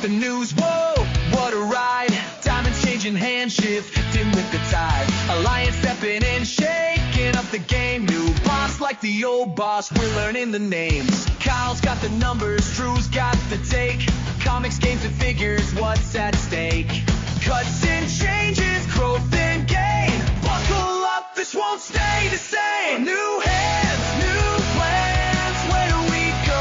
the news. Whoa, what a ride. Diamonds changing hands, shifting with the tide. Alliance stepping in, shaking up the game. New boss like the old boss, we're learning the names. Kyle's got the numbers, Drew's got the take. Comics, games, and figures, what's at stake? Cuts and changes, growth and gain. Buckle up, this won't stay the same. New hands, new plans, where do we go?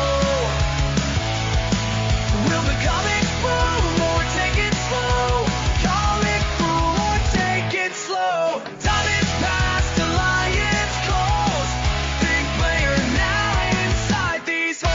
Will the comics boom or take it slow? Comic boom or take it slow? Time is past, alliance calls. Big player now inside these halls.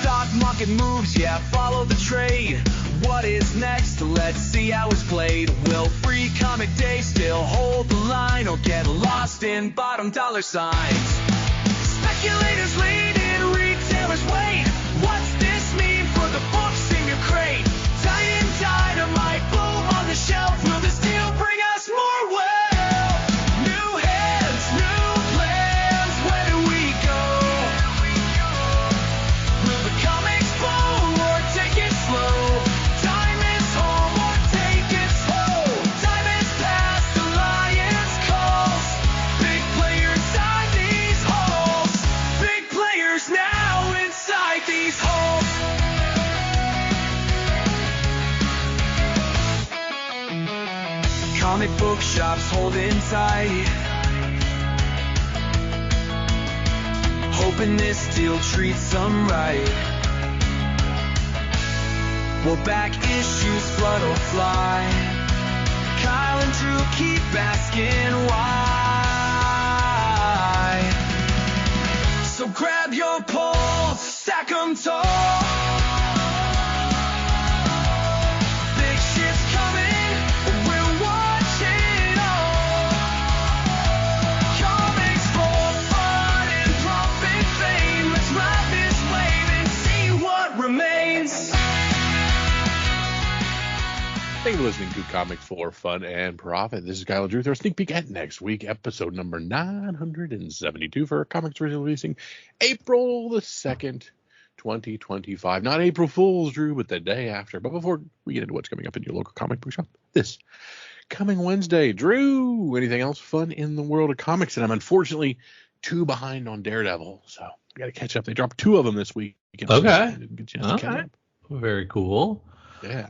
Stock market moves, yeah, follow the trade. What is next? Let's see how it's played. Will free comic day still hold the line or get lost in bottom dollar signs? Speculators lead in, retailers wait. What's this mean for the books in your crate? Tie-in dynamite, boom on the shelf. Will this deal bring us more wealth? New heads, new plans, where do we go? Will the comics boom or take it slow? Time is home or take it slow. Time is past, alliance calls. Big players inside these halls. Big players now inside these halls. Comic book shops holding tight, hoping this deal treats them right. Will back issues flood or fly? Kyle and Drew keep asking why. So grab your poles, stack 'em tall. Big shit's coming, we'll watch it all. Comics for fun and profit fame. Let's ride this wave and see what remains. Thank you for listening to Comics for Fun and Profit. This is Kyle and Drew with our sneak peek at next week, episode number 972 for Comics releasing April the 2nd, 2025. Not April Fool's, Drew, but the day after. But before we get into what's coming up in your local comic book shop this coming Wednesday, Drew, anything else fun in the world of comics? And I'm unfortunately 2 behind on Daredevil, so we got to catch up. They dropped 2 of them this week. Okay. Didn't get a chance to catch up. Very cool. Yeah.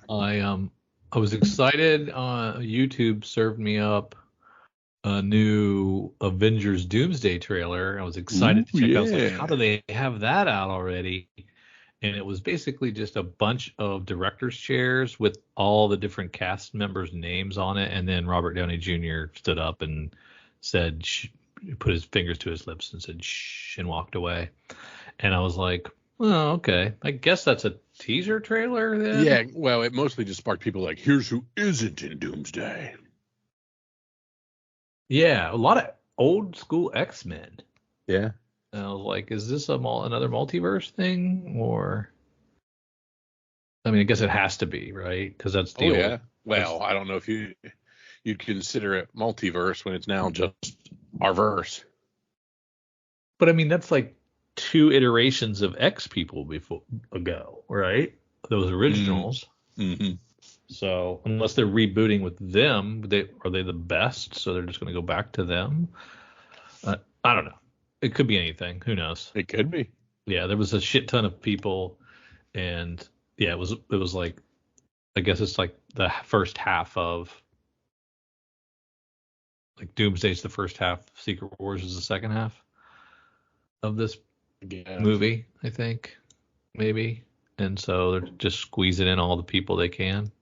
I was excited. YouTube served me up a new Avengers Doomsday trailer. I was excited to check out. I was like, how do they have that out already? And it was basically just a bunch of director's chairs with all the different cast members' names on it. And then Robert Downey Jr. stood up and said, put his fingers to his lips and said, shh, and walked away. And I was like, oh, okay. I guess that's a teaser trailer then? Yeah, well, it mostly just sparked people like, here's who isn't in Doomsday. Yeah, a lot of old school X-Men. Yeah. And I was like, is this another multiverse thing? Or, I mean, I guess it has to be, right? Because that's the old. Yeah. Well, I don't know if you'd consider it multiverse when it's now just our verse. But I mean, that's like 2 iterations of X people ago, right? Those originals. Mm-hmm. So unless they're rebooting with them, are they the best? So they're just going to go back to them. I don't know. It could be anything. Who knows? It could be. Yeah, there was a shit ton of people, and yeah, it was like, I guess it's like the first half of, like, Doomsday's the first half, Secret Wars is the second half of this movie, I think, maybe. And so they're just squeezing in all the people they can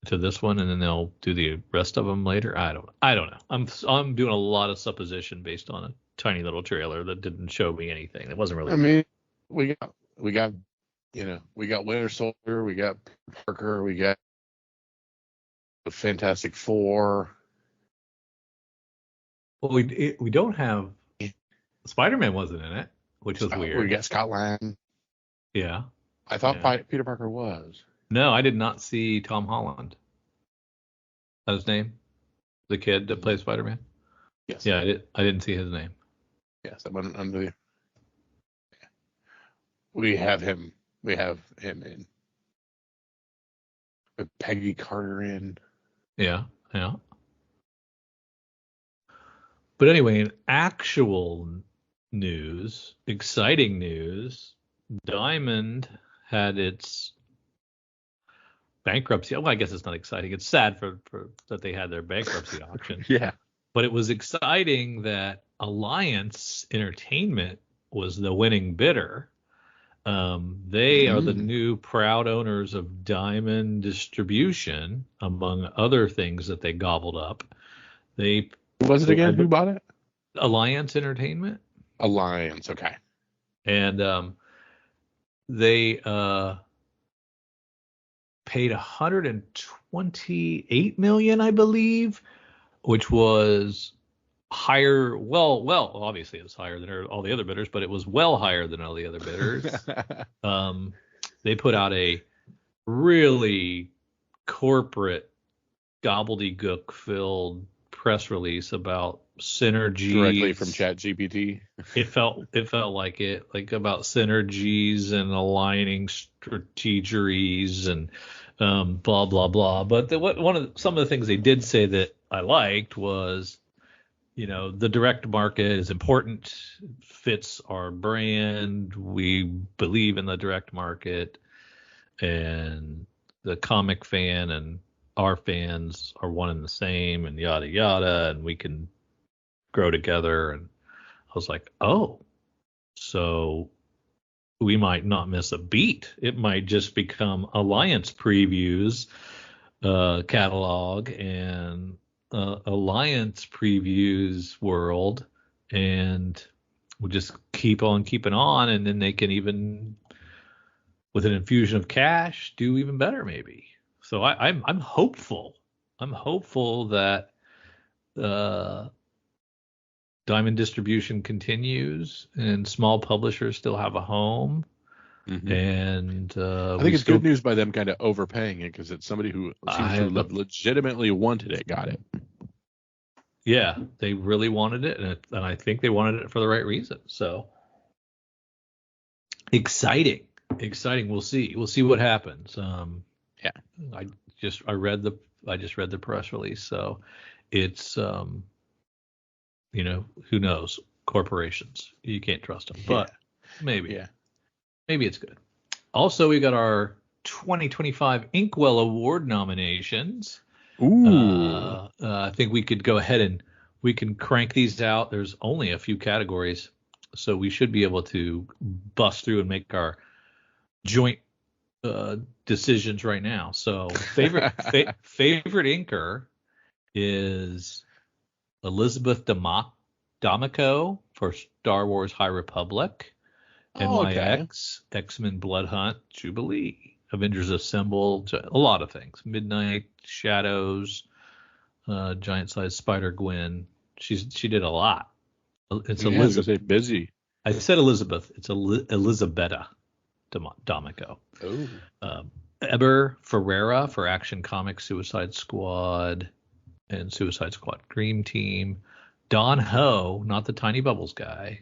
to this one, and then they'll do the rest of them later. I don't know. I'm doing a lot of supposition based on a tiny little trailer that didn't show me anything. It wasn't really. I mean, we got Winter Soldier, we got Parker, we got the Fantastic Four. Well, we don't have. Spider-Man wasn't in it, which was weird. We got Scott Lang. Yeah. I thought Peter Parker was. No, I did not see Tom Holland. That his name? The kid that plays Spider-Man? Yes. Yeah, I didn't see his name. Yes, that went under We have him. We have him in. With Peggy Carter in. Yeah. But anyway, in actual news, exciting news, Diamond had its bankruptcy. Well, I guess it's not exciting. It's sad for that they had their bankruptcy auction. Yeah. But it was exciting that Alliance Entertainment was the winning bidder. They are the new proud owners of Diamond Distribution, among other things that they gobbled up. Who was it again? Who bought it? Alliance Entertainment. Alliance. Okay. And they paid $128 million, I believe, which was higher. Well, obviously it was higher than all the other bidders, but it was well higher than all the other bidders. They put out a really corporate gobbledygook filled press release about synergies directly from ChatGPT. It felt like about synergies and aligning strategies and blah blah blah. But some of the things they did say that I liked was, the direct market is important, fits our brand. We believe in the direct market, and the comic fan and our fans are one and the same, and yada yada, and we can grow together. And I was like, oh, so we might not miss a beat. It might just become Alliance Previews catalog and Alliance Previews world, and we'll just keep on keeping on, and then they can, even with an infusion of cash, do even better maybe. So I'm hopeful. I'm hopeful that Diamond Distribution continues and small publishers still have a home. Mm-hmm. And I think it's good news by them kind of overpaying it, because it's somebody who seems to legitimately wanted it, got it. Yeah, they really wanted it, and I think they wanted it for the right reason. So exciting. We'll see what happens. Yeah, I just read the press release, so it's who knows, corporations, you can't trust them, but maybe it's good. Also, we got our 2025 Inkwell Award nominations. Ooh. I think we could go ahead and we can crank these out. There's only a few categories, so we should be able to bust through and make our joint decisions right now. So favorite inker is Elizabeth D'Amico for Star Wars High Republic, NYX, X-Men Blood Hunt, Jubilee, Avengers Assemble, a lot of things. Midnight Shadows, Giant Size Spider-Gwen. She did a lot. It's Elizabeth. Busy. I said Elizabeth. It's Elizabetta D'Amico. Oh. Eber Ferreira for Action Comics, Suicide Squad, and Suicide Squad Dream Team. Don Ho, not the Tiny Bubbles guy.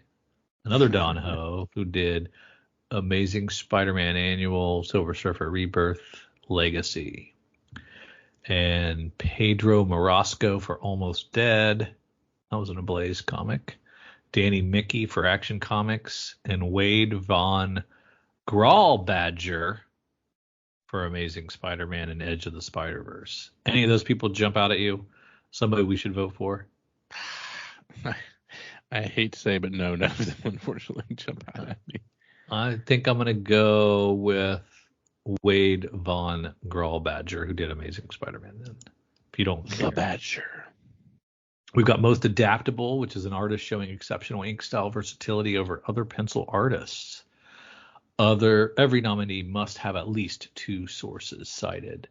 Another Don Ho, who did Amazing Spider-Man Annual, Silver Surfer Rebirth, Legacy. And Pedro Marasco for Almost Dead. That was an Ablaze comic. Danny Mickey for Action Comics. And Wade Von Grawlbadger for Amazing Spider-Man and Edge of the Spider-Verse. Any of those people jump out at you? Somebody we should vote for? I hate to say, but no, none of them unfortunately jump out at me. I think I'm going to go with Wade Von Grawlbadger, who did Amazing Spider-Man then. If you don't care. The Badger. We've got Most Adaptable, which is an artist showing exceptional ink style versatility over other pencil artists. Every nominee must have at least two sources cited.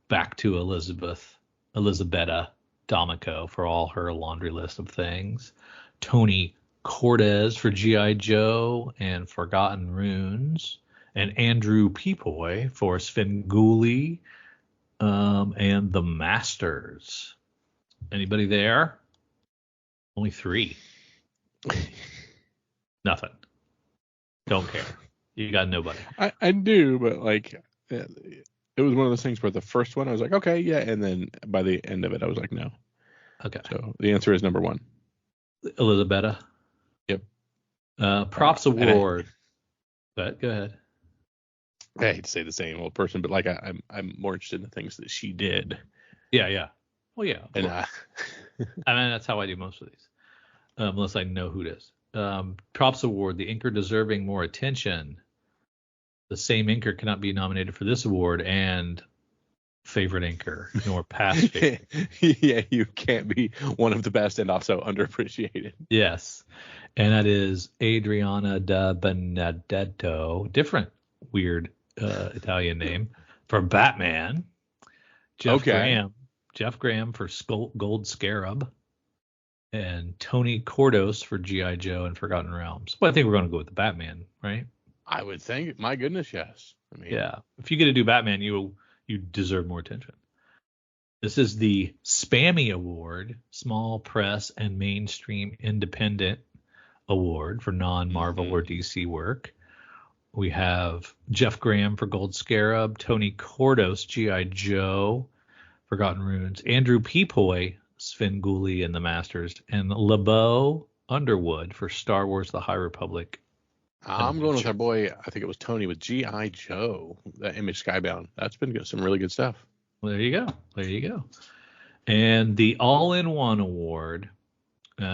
Back to Elizabetta D'Amico for all her laundry list of things. Tony Cortez for G.I. Joe and Forgotten Runes. And Andrew Peepoy for Svengoolie and The Masters. Anybody there? Only 3. Nothing. Don't care. You got nobody. I do, but like it was one of those things where the first one I was like, okay, yeah, and then by the end of it I was like, no. Okay. So the answer is number 1. Elizabetta. Yep. Props award. But go ahead. I hate to say the same old person, but like I'm more interested in the things that she did. Yeah. Well, yeah. And I mean, that's how I do most of these, unless I know who it is. Props award. The inker deserving more attention. The same inker cannot be nominated for this award and favorite inker nor past favorite. Yeah, you can't be one of the best and also underappreciated. Yes, and that is Adriana da Benedetto. Different weird Italian name for Batman. Jeff Graham for Gold Scarab, and Tony Cordos for G.I. Joe and Forgotten Realms. Well, I think we're going to go with the Batman, right? I would think. My goodness, yes. I mean, yeah. If you get to do Batman, you deserve more attention. This is the Spammy Award, Small Press and Mainstream Independent Award for non-Marvel or DC work. We have Jeff Graham for Gold Scarab, Tony Cordos, G.I. Joe, Forgotten Runes, Andrew Peepoy, Svengoolie and the Masters, and LeBeau Underwood for Star Wars The High Republic. I'm going with our boy, I think it was Tony, with G.I. Joe, that Image Skybound. That's been good, some really good stuff. Well, there you go. And the All-in-One Award,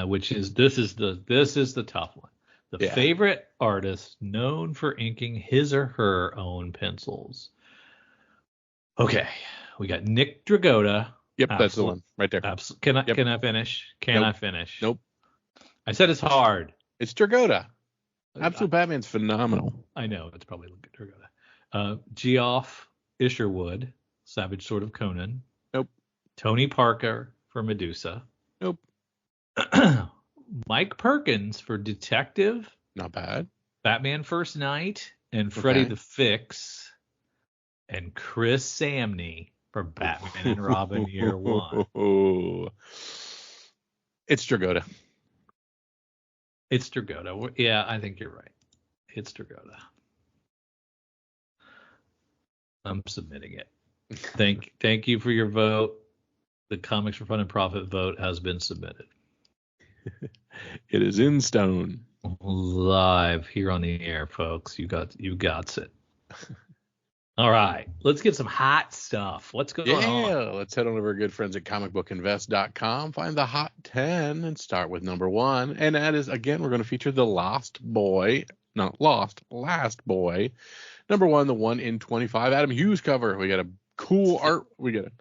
which is this is the tough one. The favorite artist known for inking his or her own pencils. Okay, we got Nick Dragotta. Yep, that's the one right there. Can I finish? I finish? Nope. I said it's hard. It's Dragotta. Absolute Batman's phenomenal. I know, it's probably Dragotta. Geoff Isherwood, Savage Sword of Conan. Nope. Tony Parker for Medusa. Nope. Mike Perkins for Detective. Not bad. Batman First Night and Freddy the Fix. And Chris Samney for Batman and Robin Year One. It's Dragotta. It's Dragotta. Yeah, I think you're right. It's Dragotta. I'm submitting it. Thank you for your vote. The Comics for Fun and Profit vote has been submitted. It is in stone. Live here on the air, folks. You got it. All right, let's get some hot stuff. What's going on? Yeah, let's head on over to our good friends at comicbookinvest.com. Find the hot 10 and start with number 1. And that is, again, we're going to feature the Last Boy. Number 1 the 1 in 25 Adam Hughes cover. We got a cool art. We got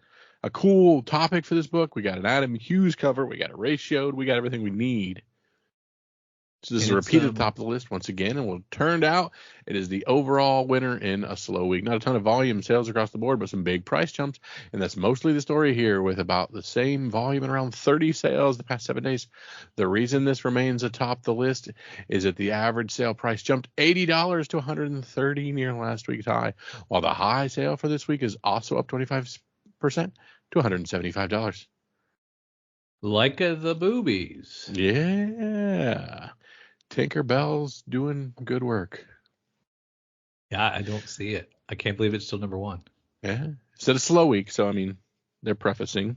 a cool topic for this book. We got an Adam Hughes cover. We got a ratioed. We got everything we need. So this is a repeat at the top of the list once again, and it turned out it is the overall winner in a slow week. Not a ton of volume sales across the board, but some big price jumps, and that's mostly the story here, with about the same volume and around 30 sales the past 7 days. The reason this remains atop the list is that the average sale price jumped $80 to $130 near last week's high, while the high sale for this week is also up 25% to $175. Like the boobies. Yeah. Tinkerbell's doing good work. Yeah, I don't see it. I can't believe it's still number 1. Yeah. Said a slow week, so I mean, they're prefacing.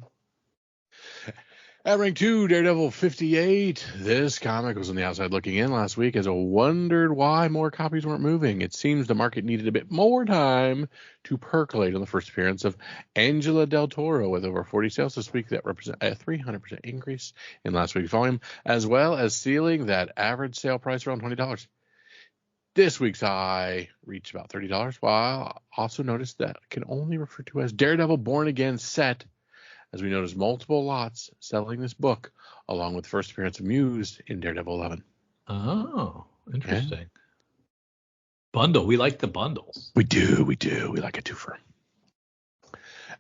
At rank 2, Daredevil 58. This comic was on the outside looking in last week as I wondered why more copies weren't moving. It seems the market needed a bit more time to percolate on the first appearance of Angela Del Toro, with over 40 sales this week that represent a 300% increase in last week's volume, as well as sealing that average sale price around $20. This week's high reached about $30, while also noticed that can only refer to as Daredevil Born Again set, as we noticed multiple lots selling this book, along with the first appearance of Muse in Daredevil 11. Oh, interesting. Yeah. Bundle. We like the bundles. We do. We like a twofer.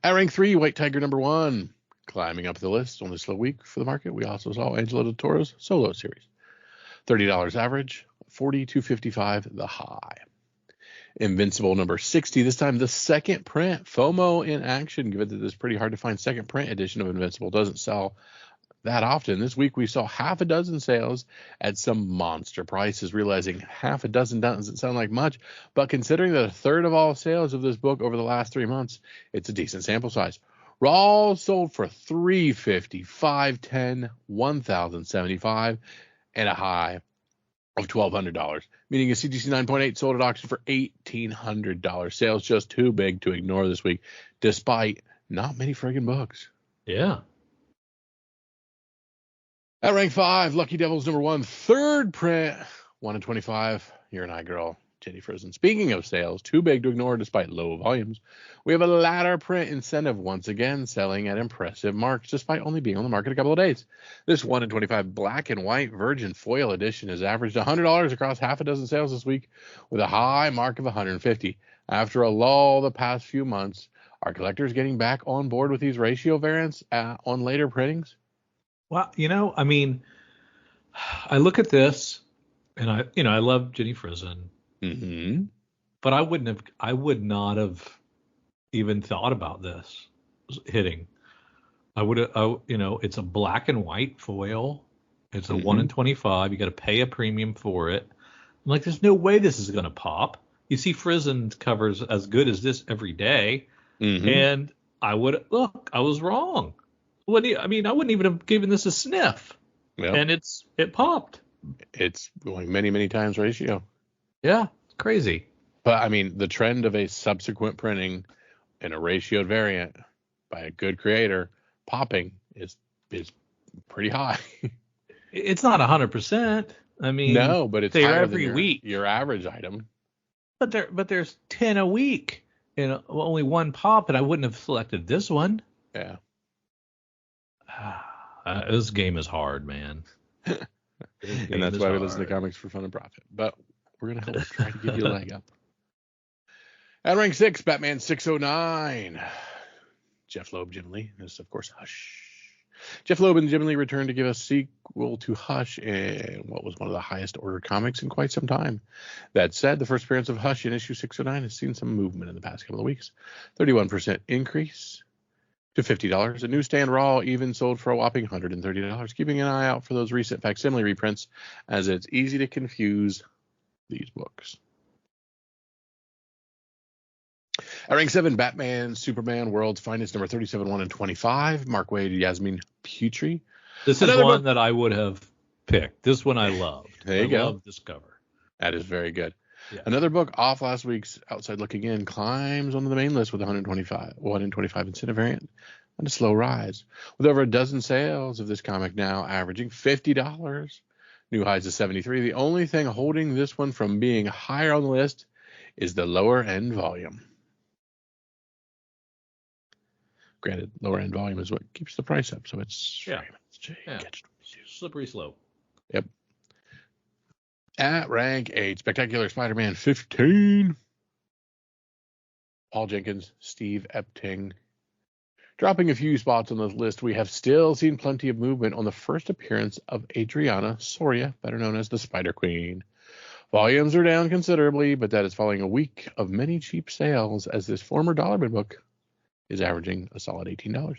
At rank 3, White Tiger number 1. Climbing up the list on this slow week for the market, we also saw Angela Del Toro's solo series. $30 average, $42.55 the high. Invincible number 60, this time the second print, FOMO in action, given that this pretty hard to find second print edition of Invincible doesn't sell that often. This week we saw half a dozen sales at some monster prices, realizing half a dozen doesn't sound like much, but considering that a third of all sales of this book over the last 3 months, it's a decent sample size. Raw sold for $350, $510, $1,075, and a high of $1,200, meaning a CGC 9.8 sold at auction for $1,800. Sales just too big to ignore this week, despite not many friggin' books. Yeah. At rank 5, Lucky Devils #1, third print, 1 in 25. You're an girl, Jenny Frozen. Speaking of sales, too big to ignore despite low volumes, we have a ladder print incentive once again selling at impressive marks despite only being on the market a couple of days. This 1 in 25 black and white virgin foil edition has averaged $100 across half a dozen sales this week with a high mark of $150. After a lull the past few months, are collectors getting back on board with these ratio variants on later printings? Well, I mean, I look at this and I love Jenny Frozen, Mm-hmm. but I would not have even thought about this hitting. It's a black and white foil. It's a 1 in 25. You got to pay a premium for it. I'm like, there's no way this is going to pop. You see Frozen covers as good as this every day. And I was wrong. I wouldn't even have given this a sniff. Yep. And it popped. It's going many, many times ratio. Yeah, it's crazy. But I mean, the trend of a subsequent printing in a ratioed variant by a good creator popping is pretty high. It's not 100%. I mean, no, but it's they're higher every than week. Your average item. But there's 10 a week and only one pop, and I wouldn't have selected this one. Yeah. This game is hard, man. And that's why we listen to comics for fun and profit. But we're going to help try to give you a leg up. At rank 6, Batman 609. Jeff Loeb, Jim Lee. This is, of course, Hush. Jeff Loeb and Jim Lee returned to give us a sequel to Hush in what was one of the highest ordered comics in quite some time. That said, the first appearance of Hush in issue 609 has seen some movement in the past couple of weeks. 31% increase to $50. A newsstand raw even sold for a whopping $130. Keeping an eye out for those recent facsimile reprints, as it's easy to confuse these books. At rank 7, Batman, Superman, World's Finest, number 37, 1 in 25. Mark Waid, Yasmin Putri. This is one that I would have picked. This one I loved. There you go. I love this cover. That is very good. Yeah. Another book off last week's Outside Looking In climbs onto the main list with 1 in 25 incentive variant and a slow rise. With over a dozen sales of this comic now averaging $50. New highs of 73. The only thing holding this one from being higher on the list is the lower end volume. Granted, lower end volume is what keeps the price up, so it's Slippery slope. Yep. At rank 8, Spectacular Spider-Man 15. Paul Jenkins, Steve Epting. Dropping a few spots on the list, we have still seen plenty of movement on the first appearance of Adriana Soria, better known as the Spider Queen. Volumes are down considerably, but that is following a week of many cheap sales, as this former Dollarman book is averaging a solid $18.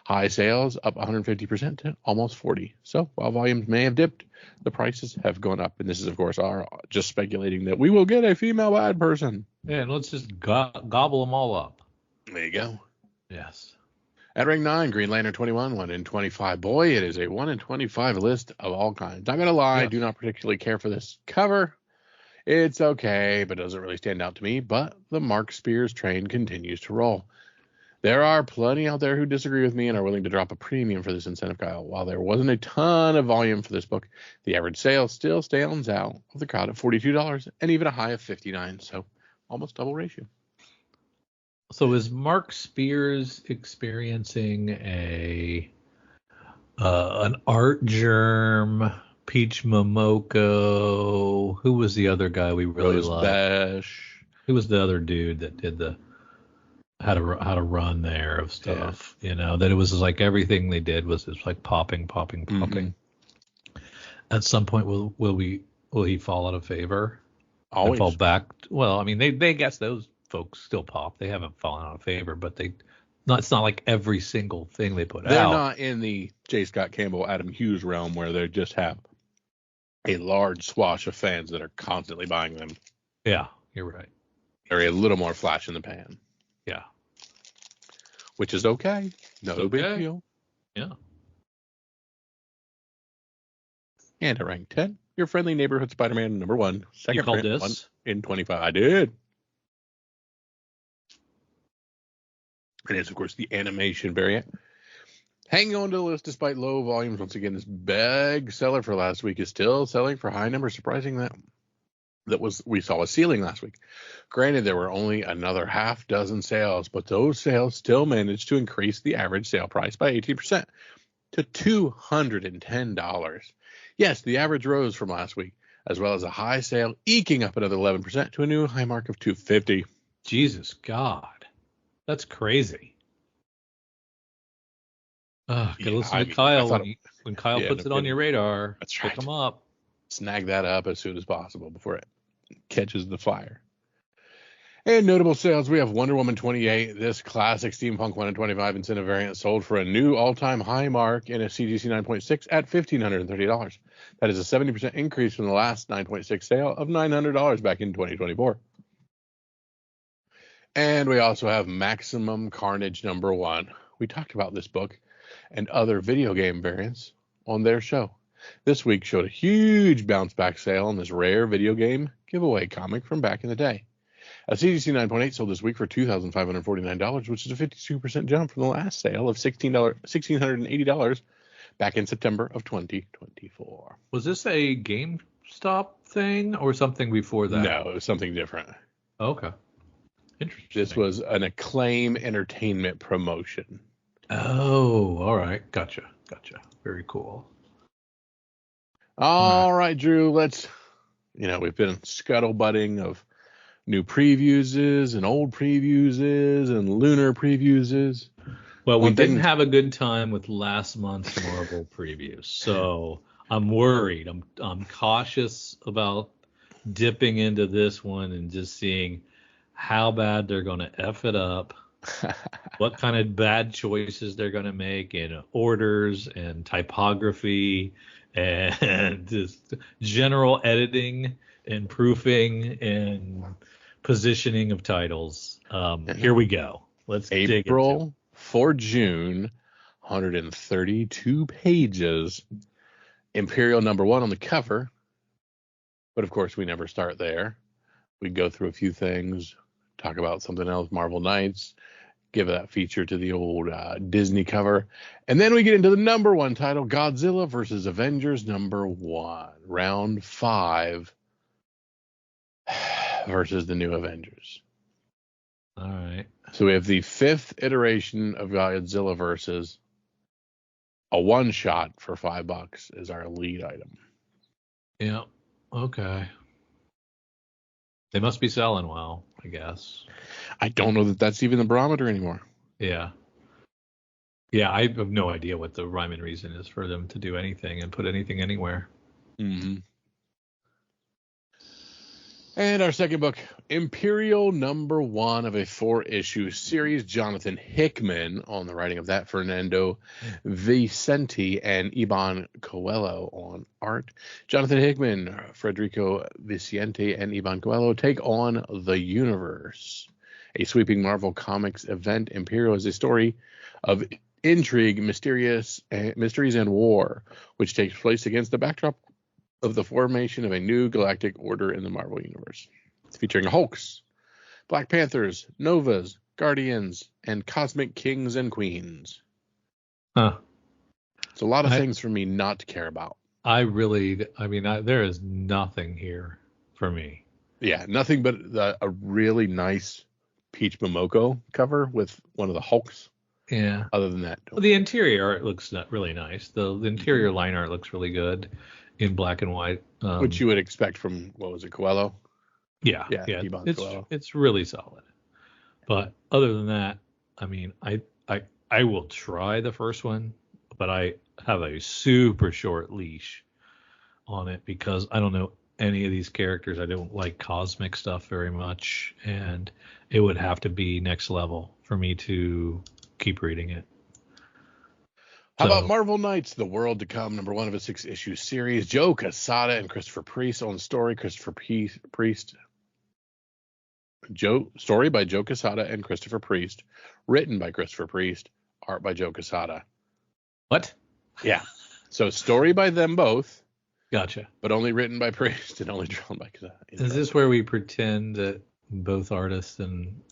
High sales up 150% to almost $40. So while volumes may have dipped, the prices have gone up. And this is, of course, our just speculating that we will get a female bad person. Yeah, and let's just gobble them all up. There you go. Yes. At rank 9, Green Lantern 21, 1 in 25. Boy, it is a 1 in 25 list of all kinds. Not going to lie, I do not particularly care for this cover. It's okay, but doesn't really stand out to me. But the Mark Spears train continues to roll. There are plenty out there who disagree with me and are willing to drop a premium for this incentive, Kyle. While there wasn't a ton of volume for this book, the average sale still stands out of the crowd at $42 and even a high of $59. So almost double ratio. So is Mark Spears experiencing an art germ? Peach Momoko? Who was the other guy we really loved? Bash. Who was the other dude that did the how to run there of stuff? Yeah. That it was like everything they did was just like popping. Mm-hmm. At some point, will he fall out of favor? Always. Fall back. Well, I mean, they guess those folks still pop. They haven't fallen out of favor, but they It's not like every single thing they put They're out. not in the J. Scott Campbell, Adam Hughes realm where they just have a large swath of fans that are constantly buying them. Yeah, you're right. They're a little more flash in the pan. Yeah. Which is okay. No big deal. Yeah. And at rank 10, your friendly neighborhood Spider-Man #1. Second You called print, this? 1 in 25. I did. And it's, of course, the animation variant. Hanging on to the list despite low volumes. Once again, this big seller for last week is still selling for high numbers. Surprising we saw a ceiling last week. Granted, there were only another half dozen sales, but those sales still managed to increase the average sale price by 18% to $210. Yes, the average rose from last week, as well as a high sale eking up another 11% to a new high mark of $250. Jesus God. That's crazy. Gotta listen to Kyle when Kyle puts it on your radar. That's right. Pick them up. Snag that up as soon as possible before it catches the fire. And notable sales, we have Wonder Woman 28, this classic steampunk 1 in 25 incentive variant sold for a new all-time high mark in a CGC 9.6 at $1,530. That is a 70% increase from the last 9.6 sale of $900 back in 2024. And we also have Maximum Carnage #1. We talked about this book and other video game variants on their show. This week showed a huge bounce back sale on this rare video game giveaway comic from back in the day. A CGC 9.8 sold this week for $2,549, which is a 52% jump from the last sale of $1,680 back in September of 2024. Was this a GameStop thing or something before that? No, it was something different. Okay. Interesting. This was an Acclaim Entertainment promotion. Oh, all right. Gotcha. Very cool. All right, Drew, we've been scuttlebutting of new previews and old previews and lunar previews. Well, we didn't have a good time with last month's Marvel previews, so I'm worried. I'm cautious about dipping into this one and just seeing how bad they're going to F it up, what kind of bad choices they're going to make in orders and typography and just general editing and proofing and positioning of titles. Here we go. Let's dig into it. April for June, 132 pages. Imperial #1 on the cover. But of course, we never start there. We go through a few things, talk about something else, Marvel Knights, give that feature to the old Disney cover. And then we get into the #1 title, Godzilla vs. Avengers #1, round 5 versus the new Avengers. All right. So we have the 5th iteration of Godzilla versus a one-shot for $5 is our lead item. Yeah. Okay. They must be selling well, I guess. I don't know that that's even the barometer anymore. Yeah. Yeah, I have no idea what the rhyme and reason is for them to do anything and put anything anywhere. Mm-hmm. And our second book, Imperial #1 of a 4-issue series. Jonathan Hickman on the writing of that, Fernando Vicente and Iban Coelho on art. Jonathan Hickman, Federico Vicente, and Iban Coelho take on the universe. A sweeping Marvel Comics event, Imperial is a story of intrigue, mysteries, and war, which takes place against the backdrop of the formation of a new galactic order in the Marvel Universe. It's featuring Hulks, Black Panthers, Novas, Guardians, and Cosmic Kings and Queens. Huh. It's a lot of things for me not to care about. There is nothing here for me. Yeah, nothing but a really nice Peach Momoko cover with one of the Hulks. Yeah. Other than that. Well, the interior art looks really nice. The interior line art looks really good in black and white. Which you would expect from, what was it, Coelho? Yeah. It's really solid. But other than that, I will try the first one, but I have a super short leash on it because I don't know any of these characters. I don't like cosmic stuff very much, and it would have to be next level for me to keep reading it. How about Marvel Knights, The World to Come, number 1 of a 6-issue series? Joe Quesada and Christopher Priest on story. Christopher Priest. Story by Joe Quesada and Christopher Priest. Written by Christopher Priest. Art by Joe Quesada. What? Yeah. So story by them both. Gotcha. But only written by Priest and only drawn by Quesada. Is this where we pretend that both artist and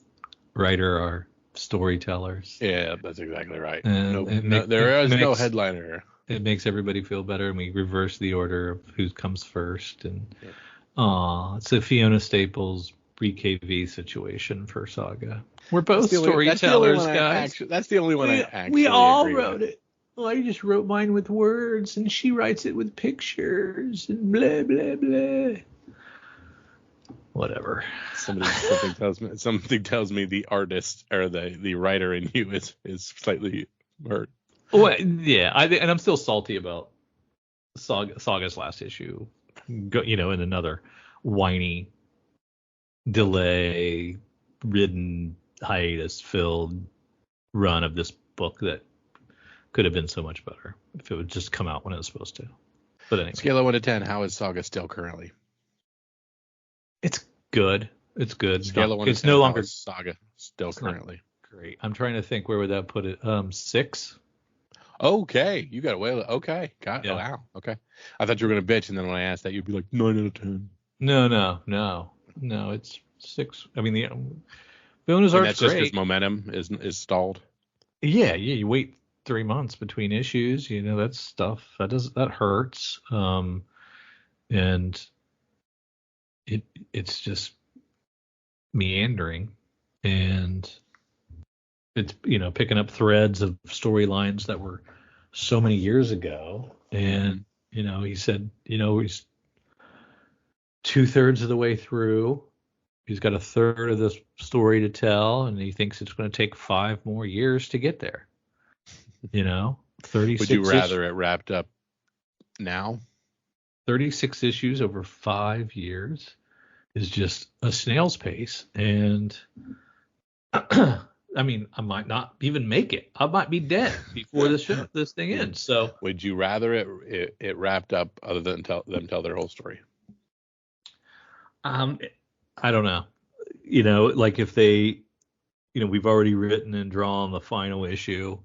writer are storytellers? Yeah, that's exactly right. And there is no headliner. It makes everybody feel better, and we reverse the order of who comes first. And it's a Fiona Staples BKV situation for Saga. We're both storytellers, guys. That's the only one I actually We all agree wrote with. it. Well, I just wrote mine with words, and she writes it with pictures, and blah blah blah. Whatever. Something tells me the artist or the writer in you is slightly hurt. Well, yeah, and I'm still salty about Saga's last issue. In another whiny, delay-ridden, hiatus-filled run of this book that could have been so much better if it would just come out when it was supposed to. But anyway. Scale of 1 to 10, how is Saga still currently? It's good. It's good. Scale of 1 to 10, it's no longer how is Saga still currently? Great. I'm trying to think, where would that put it? 6. Okay, you got a whale. Okay, Yeah. Oh, wow. Okay, I thought you were gonna bitch, and then when I asked that, you'd be like 9 out of 10. No. It's 6. I mean, the bonus art's that's just great. because momentum is stalled. Yeah. You wait 3 months between issues. That's stuff that hurts. And it's just meandering, and it's picking up threads of storylines that were so many years ago. And he said he's 2/3 of the way through. He's got 1/3 of this story to tell, and he thinks it's going to take 5 more years to get there. 36. Would you rather it wrapped up now? 36 issues over 5 years is just a snail's pace. And I mean, I might not even make it. I might be dead before this thing ends. So would you rather it wrapped up other than tell their whole story? I don't know. Like if they, we've already written and drawn the final issue,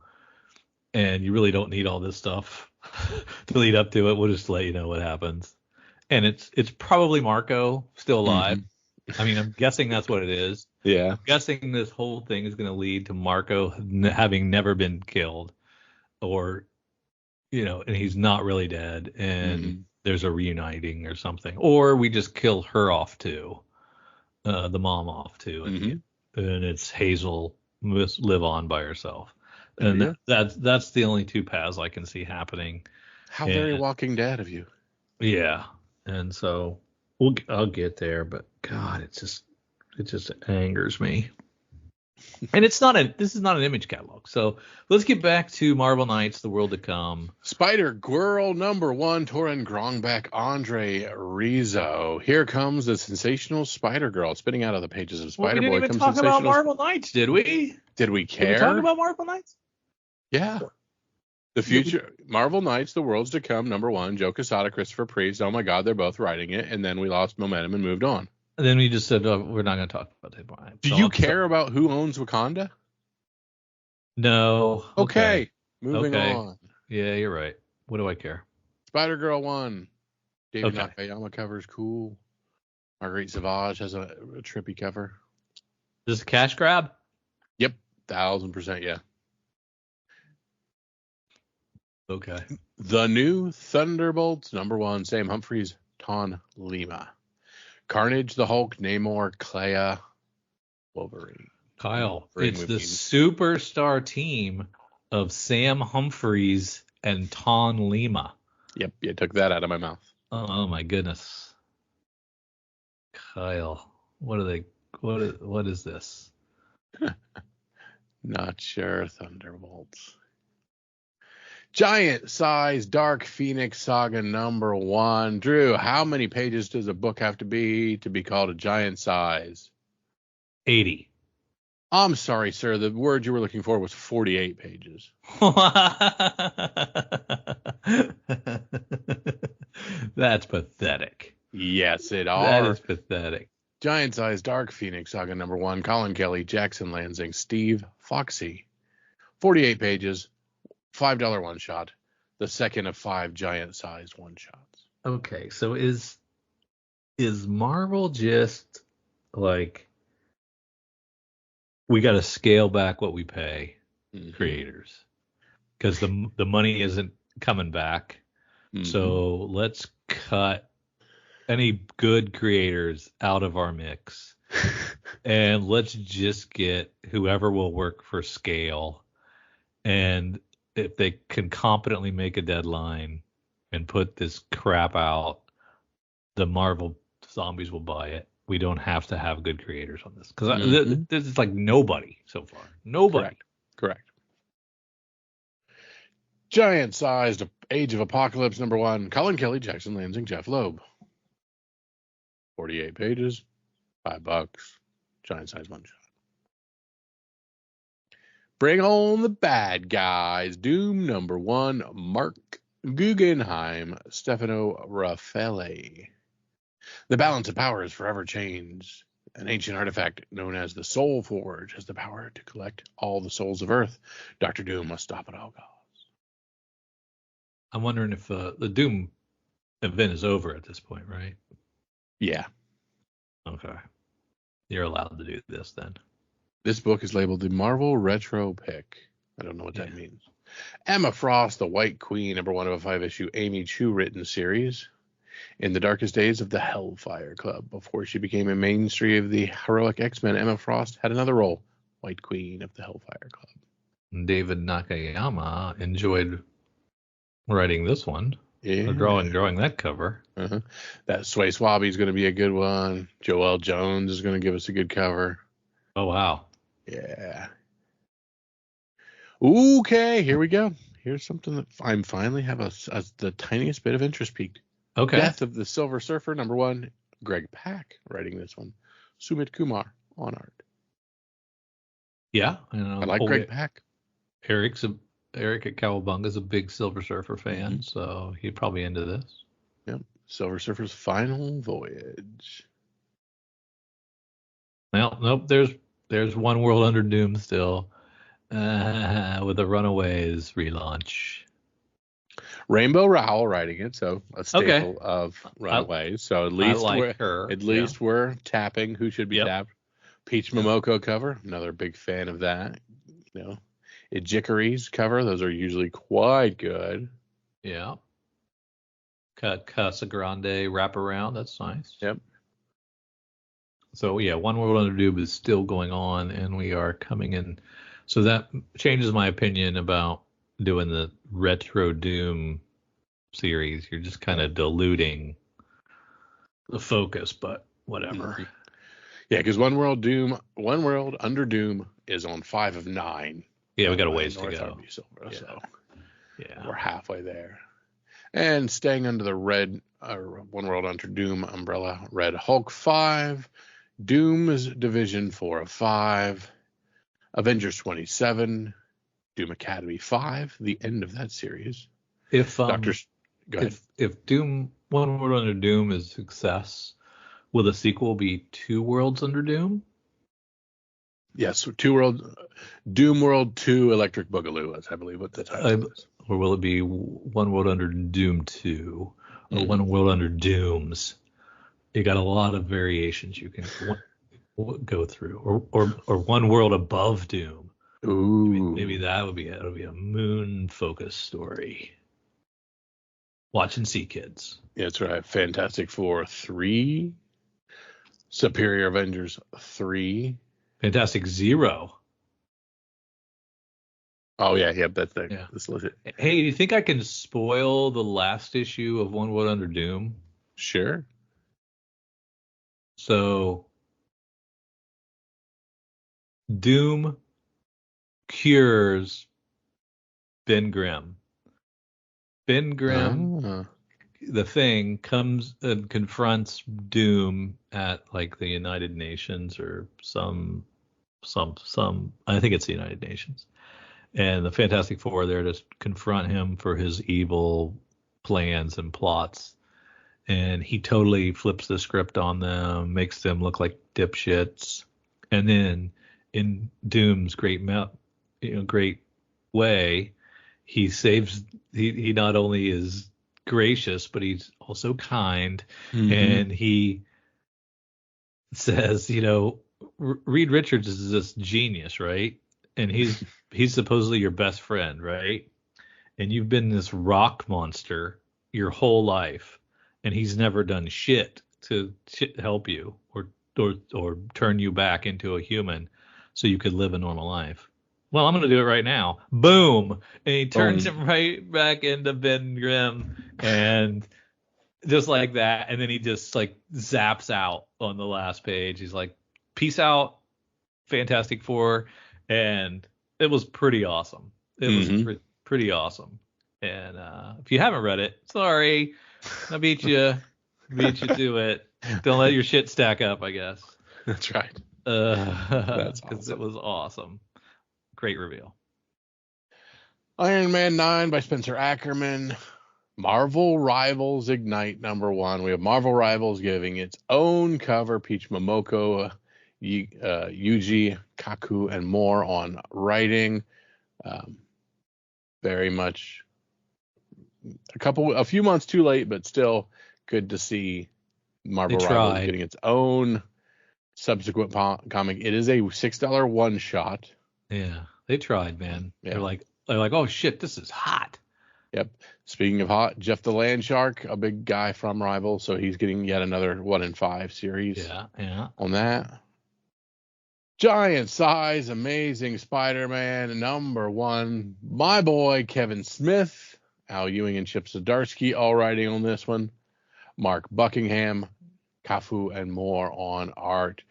and you really don't need all this stuff to lead up to it. We'll just let you know what happens. And it's probably Marco still alive. Mm-hmm. I mean, I'm guessing that's what it is. Yeah. I'm guessing this whole thing is going to lead to Marco having never been killed, or, and he's not really dead, and there's a reuniting or something. Or we just kill her off too, the mom off too, and it's Hazel must live on by herself. And that's the only 2 paths I can see happening. How very Walking Dead of you. Yeah. And so I'll get there, but God, it just angers me. And this is not an Image catalog. So let's get back to Marvel Knights, The World to Come. Spider-Girl number 1, Torren Grongbeck, Andre Rizzo. Here comes the sensational Spider-Girl spitting out of the pages of Spider-Boy. We didn't even talk about Marvel Knights, did we? Did we care? Did we talk about Marvel Knights? Yeah. The future, Marvel Knights, The World's to Come, number 1, Joe Quesada, Christopher Priest. Oh my God, they're both writing it. And then we lost momentum and moved on. And then we just said, we're not going to talk about it. Do you care about who owns Wakanda? No. Okay. Moving on. Yeah, you're right. What do I care? Spider-Girl 1. David Nakayama cover is cool. Marguerite Savage has a trippy cover. Is this a cash grab? Yep. 1000%, yeah. Okay. The New Thunderbolts, number 1, Sam Humphries, Ton Lima. Carnage, the Hulk, Namor, Clea, Wolverine. Kyle, it's the superstar team of Sam Humphries and Ton Lima. Yep, you took that out of my mouth. Oh my goodness. Kyle, what is this? Not sure, Thunderbolts. Giant size Dark Phoenix Saga number 1. Drew, how many pages does a book have to be called a giant size? 80. I'm sorry, sir. The word you were looking for was 48 pages. That's pathetic. Yes, it That are. is pathetic. Giant Size Dark Phoenix Saga number 1. Colin Kelly, Jackson Lansing, Steve Foxy. 48 pages, $5 one shot. The second of 5 giant-sized one shots. Okay, so is Marvel just like we got to scale back what we pay creators because the money isn't coming back. So let's cut any good creators out of our mix and let's just get whoever will work for scale. And if they can competently make a deadline and put this crap out, the Marvel zombies will buy it. We don't have to have good creators on this because this is like nobody so far. Nobody. Correct. Giant-sized Age of Apocalypse number 1. Colin Kelly, Jackson Lansing, Jeff Loeb. 48 pages, $5. Giant-sized one shot. Bring on the bad guys. Doom number 1. Mark Guggenheim, Stefano Raffaele. The balance of power is forever changed. An ancient artifact known as the Soul Forge has the power to collect all the souls of Earth. Dr. Doom must stop at all costs. I'm wondering if the Doom event is over at this point, right? Yeah. Okay. You're allowed to do this then. This book is labeled the Marvel Retro Pick. I don't know what that means. Emma Frost, the White Queen, number 1 of a 5-issue Amy Chu written series. In the darkest days of the Hellfire Club, before she became a mainstay of the heroic X-Men, Emma Frost had another role, White Queen of the Hellfire Club. David Nakayama enjoyed writing this one. Yeah. Drawing that cover. That Sway Swabby is going to be a good one. Joelle Jones is going to give us a good cover. Oh, wow. Yeah. Okay, here we go. Here's something that I finally have the tiniest bit of interest peaked. Okay. Death of the Silver Surfer, number 1. Greg Pak writing this one. Sumit Kumar on art. Yeah. I like Greg Pak. Eric at Cowabunga is a big Silver Surfer fan, so he'd probably into this. Yep. Silver Surfer's final voyage. Well, nope. There's One World Under Doom still with the Runaways relaunch. Rainbow Rowell writing it, so a staple of Runaways. So at least we're tapping who should be tapped. Peach Momoko cover, another big fan of that. You know, Ejikari's cover, those are usually quite good. Yeah. Casa Grande wraparound, that's nice. Yep. So yeah, One World Under Doom is still going on, and we are coming in. So that changes my opinion about doing the Retro Doom series. You're just kind of diluting the focus, but whatever. Yeah, because One World Under Doom is on 5 of 9. Yeah, we got a ways to go. Silver, so we're halfway there. And staying under the red One World Under Doom umbrella, Red Hulk 5, Doom's Division 4 of 5, Avengers 27, Doom Academy 5, the end of that series. If Doom One World Under Doom is a success, will the sequel be Two Worlds Under Doom? Yes, Doom World 2 Electric Boogaloo, I believe what the title is. Or will it be One World Under Doom 2 or One World Under Dooms? You got a lot of variations you can go through, or One World Above Doom. Ooh, maybe that would be it. It'll be a moon-focused story. Watch and see, kids. Yeah, that's right. Fantastic Four 3, Superior Avengers 3, Fantastic Zero. Oh yeah, that's the. Yeah. That's legit. Hey, do you think I can spoil the last issue of One World Under Doom? Sure. So, Doom cures Ben Grimm. Ben Grimm, the Thing, comes and confronts Doom at like the United Nations or some I think it's the United Nations. And the Fantastic Four are there to confront him for his evil plans and plots. And he totally flips the script on them, makes them look like dipshits. And then in Doom's great way, he saves. He not only is gracious, but he's also kind. Mm-hmm. And he says, Reed Richards is this genius, right? And he's supposedly your best friend, right? And you've been this rock monster your whole life, and he's never done shit to help you or turn you back into a human so you could live a normal life. Well, I'm going to do it right now. Boom. And he turns him right back into Ben Grimm, and just like that. And then he just like zaps out on the last page. He's like, peace out, Fantastic Four. And it was pretty awesome. It was pretty awesome. And if you haven't read it, sorry, I beat you to it. Don't let your shit stack up, I guess. That's right. That's because awesome. it was awesome. Great reveal. Iron Man 9 by Spencer Ackerman. Marvel Rivals Ignite #1. We have Marvel Rivals giving its own cover. Peach Momoko, Yuji Kaku, and more on writing. Very much a few months too late, but still good to see Marvel Rivals getting its own subsequent comic. It is a $6 one shot. Yeah, they tried, man. Yeah. They're like, oh shit, this is hot. Yep. Speaking of hot, Jeff the Land Shark, a big guy from Rivals, so he's getting yet another 1 in 5 series. Yeah. On that. Giant size, amazing Spider-Man #1. My boy Kevin Smith, Al Ewing and Chip Zdarsky all writing on this one. Mark Buckingham, Cafu, and more on art.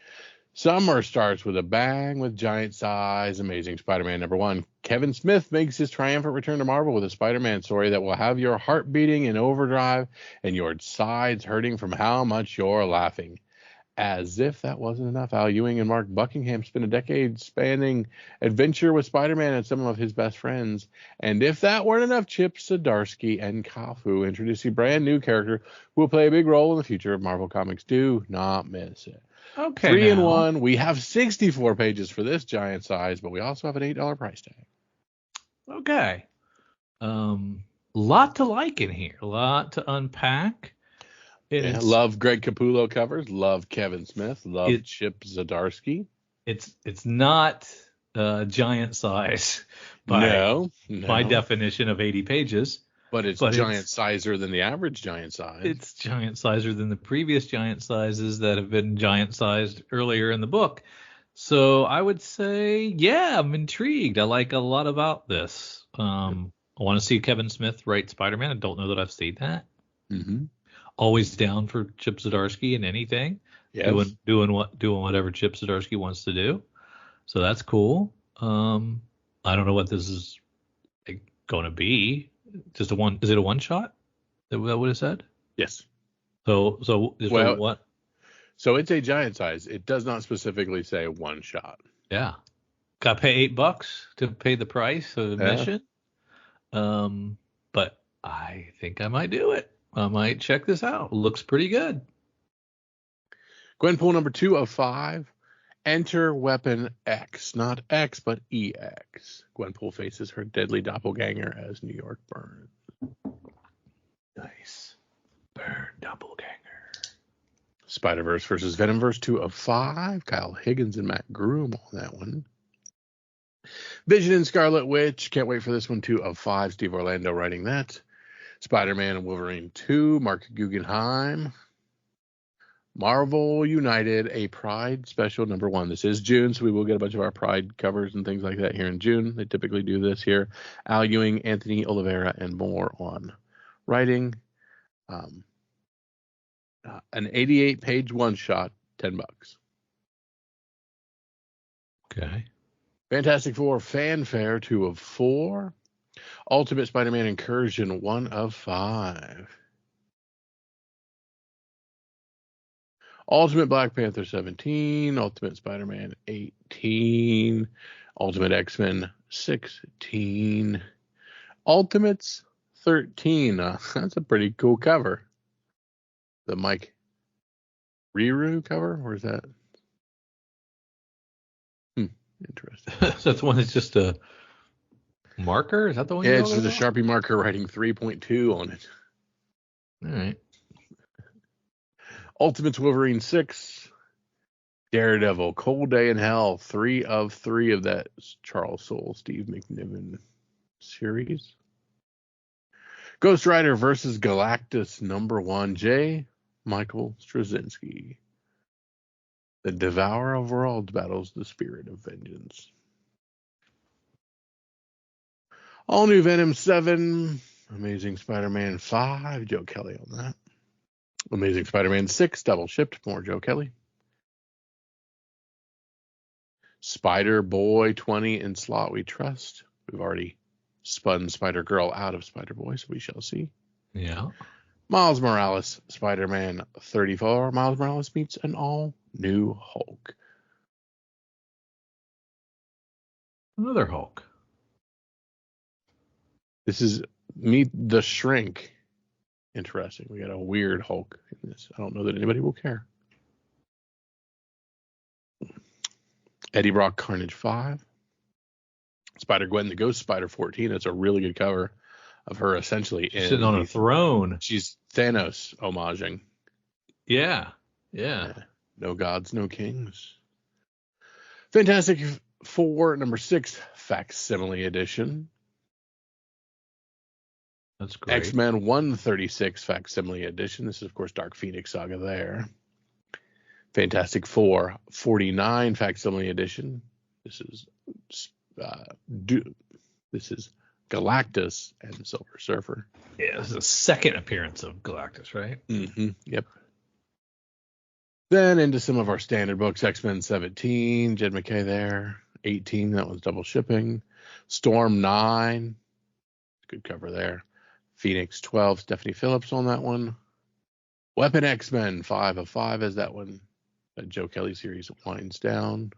Summer starts with a bang with giant size, amazing Spider-Man #1. Kevin Smith makes his triumphant return to Marvel with a Spider-Man story that will have your heart beating in overdrive and your sides hurting from how much you're laughing. As if that wasn't enough, Al Ewing and Mark Buckingham spent a decade-spanning adventure with Spider-Man and some of his best friends. And if that weren't enough, Chip Zdarsky and Cafu introduce a brand new character who will play a big role in the future of Marvel Comics. Do not miss it. Okay. 3 in 1. We have 64 pages for this giant size, but we also have an $8 price tag. Okay. Lot to like in here. A lot to unpack. Love Greg Capullo covers. Love Kevin Smith. Love Chip Zdarsky. It's not giant size by my definition of 80 pages. But it's giant sizer than the average giant size. It's giant sizer than the previous giant sizes that have been giant sized earlier in the book. So I would say, yeah, I'm intrigued. I like a lot about this. I want to see Kevin Smith write Spider-Man. I don't know that I've seen that. Mm-hmm. Always down for Chip Zdarsky in anything. Yes. Doing whatever Chip Zdarsky wants to do. So that's cool. I don't know what this is going to be. Just is it a one shot? That would have said? Yes. So what? So it's a giant size. It does not specifically say one shot. Yeah. Got to pay $8 to pay the price of admission. But I think I might do it. I might check this out. Looks pretty good. Gwenpool #2 of 5. Enter Weapon X. Not X, but EX. Gwenpool faces her deadly doppelganger as New York burns. Nice. Burn doppelganger. Spider-Verse versus Venomverse 2 of 5. Kyle Higgins and Matt Groom on that one. Vision and Scarlet Witch. Can't wait for this one. 2 of 5. Steve Orlando writing that. Spider-Man and Wolverine 2. Mark Guggenheim. Marvel United, a Pride special #1. This is June, so we will get a bunch of our Pride covers and things like that here in June. They typically do this here. Al Ewing, Anthony Oliveira, and more on writing. An 88-page one-shot, $10. Okay. Fantastic Four Fanfare 2 of 4. Ultimate Spider-Man Incursion 1 of 5. Ultimate Black Panther 17, Ultimate Spider-Man 18, Ultimate X-Men 16, Ultimates 13. That's a pretty cool cover. The Mike Riru cover? Where's that? Interesting. So that's the one that's just a marker? Is that the one? Yeah, it's just a Sharpie marker writing 3.2 on it. All right. Ultimates Wolverine 6, Daredevil, Cold Day in Hell, 3 of 3 of that Charles Soule, Steve McNiven series. Ghost Rider versus Galactus #1, J. Michael Straczynski. The Devourer of Worlds battles the Spirit of Vengeance. All New Venom 7, Amazing Spider-Man 5, Joe Kelly on that. Amazing Spider-Man 6, double shipped, more Joe Kelly. Spider-Boy 20 in slot we trust. We've already spun Spider-Girl out of Spider-Boy, so we shall see. Yeah. Miles Morales, Spider-Man 34. Miles Morales meets an all-new Hulk. Another Hulk. This is Meet the Shrink. Interesting. We got a weird Hulk in this. I don't know that anybody will care. Eddie Brock Carnage 5. Spider-Gwen the Ghost Spider 14. That's a really good cover of her essentially sitting on a throne. She's Thanos homaging. Yeah. No gods, no kings. Fantastic Four #6 facsimile edition. That's great. X-Men 136 facsimile edition. This is, of course, Dark Phoenix saga there. Fantastic Four 49 facsimile edition. This is Galactus and Silver Surfer. Yeah, this is the second appearance of Galactus, right? Mm-hmm. Yep. Then into some of our standard books. X-Men 17, Jed McKay there. 18, that was double shipping. Storm 9, good cover there. Phoenix 12, Stephanie Phillips on that one. Weapon X-Men 5 of 5 as that one. That Joe Kelly series winds down.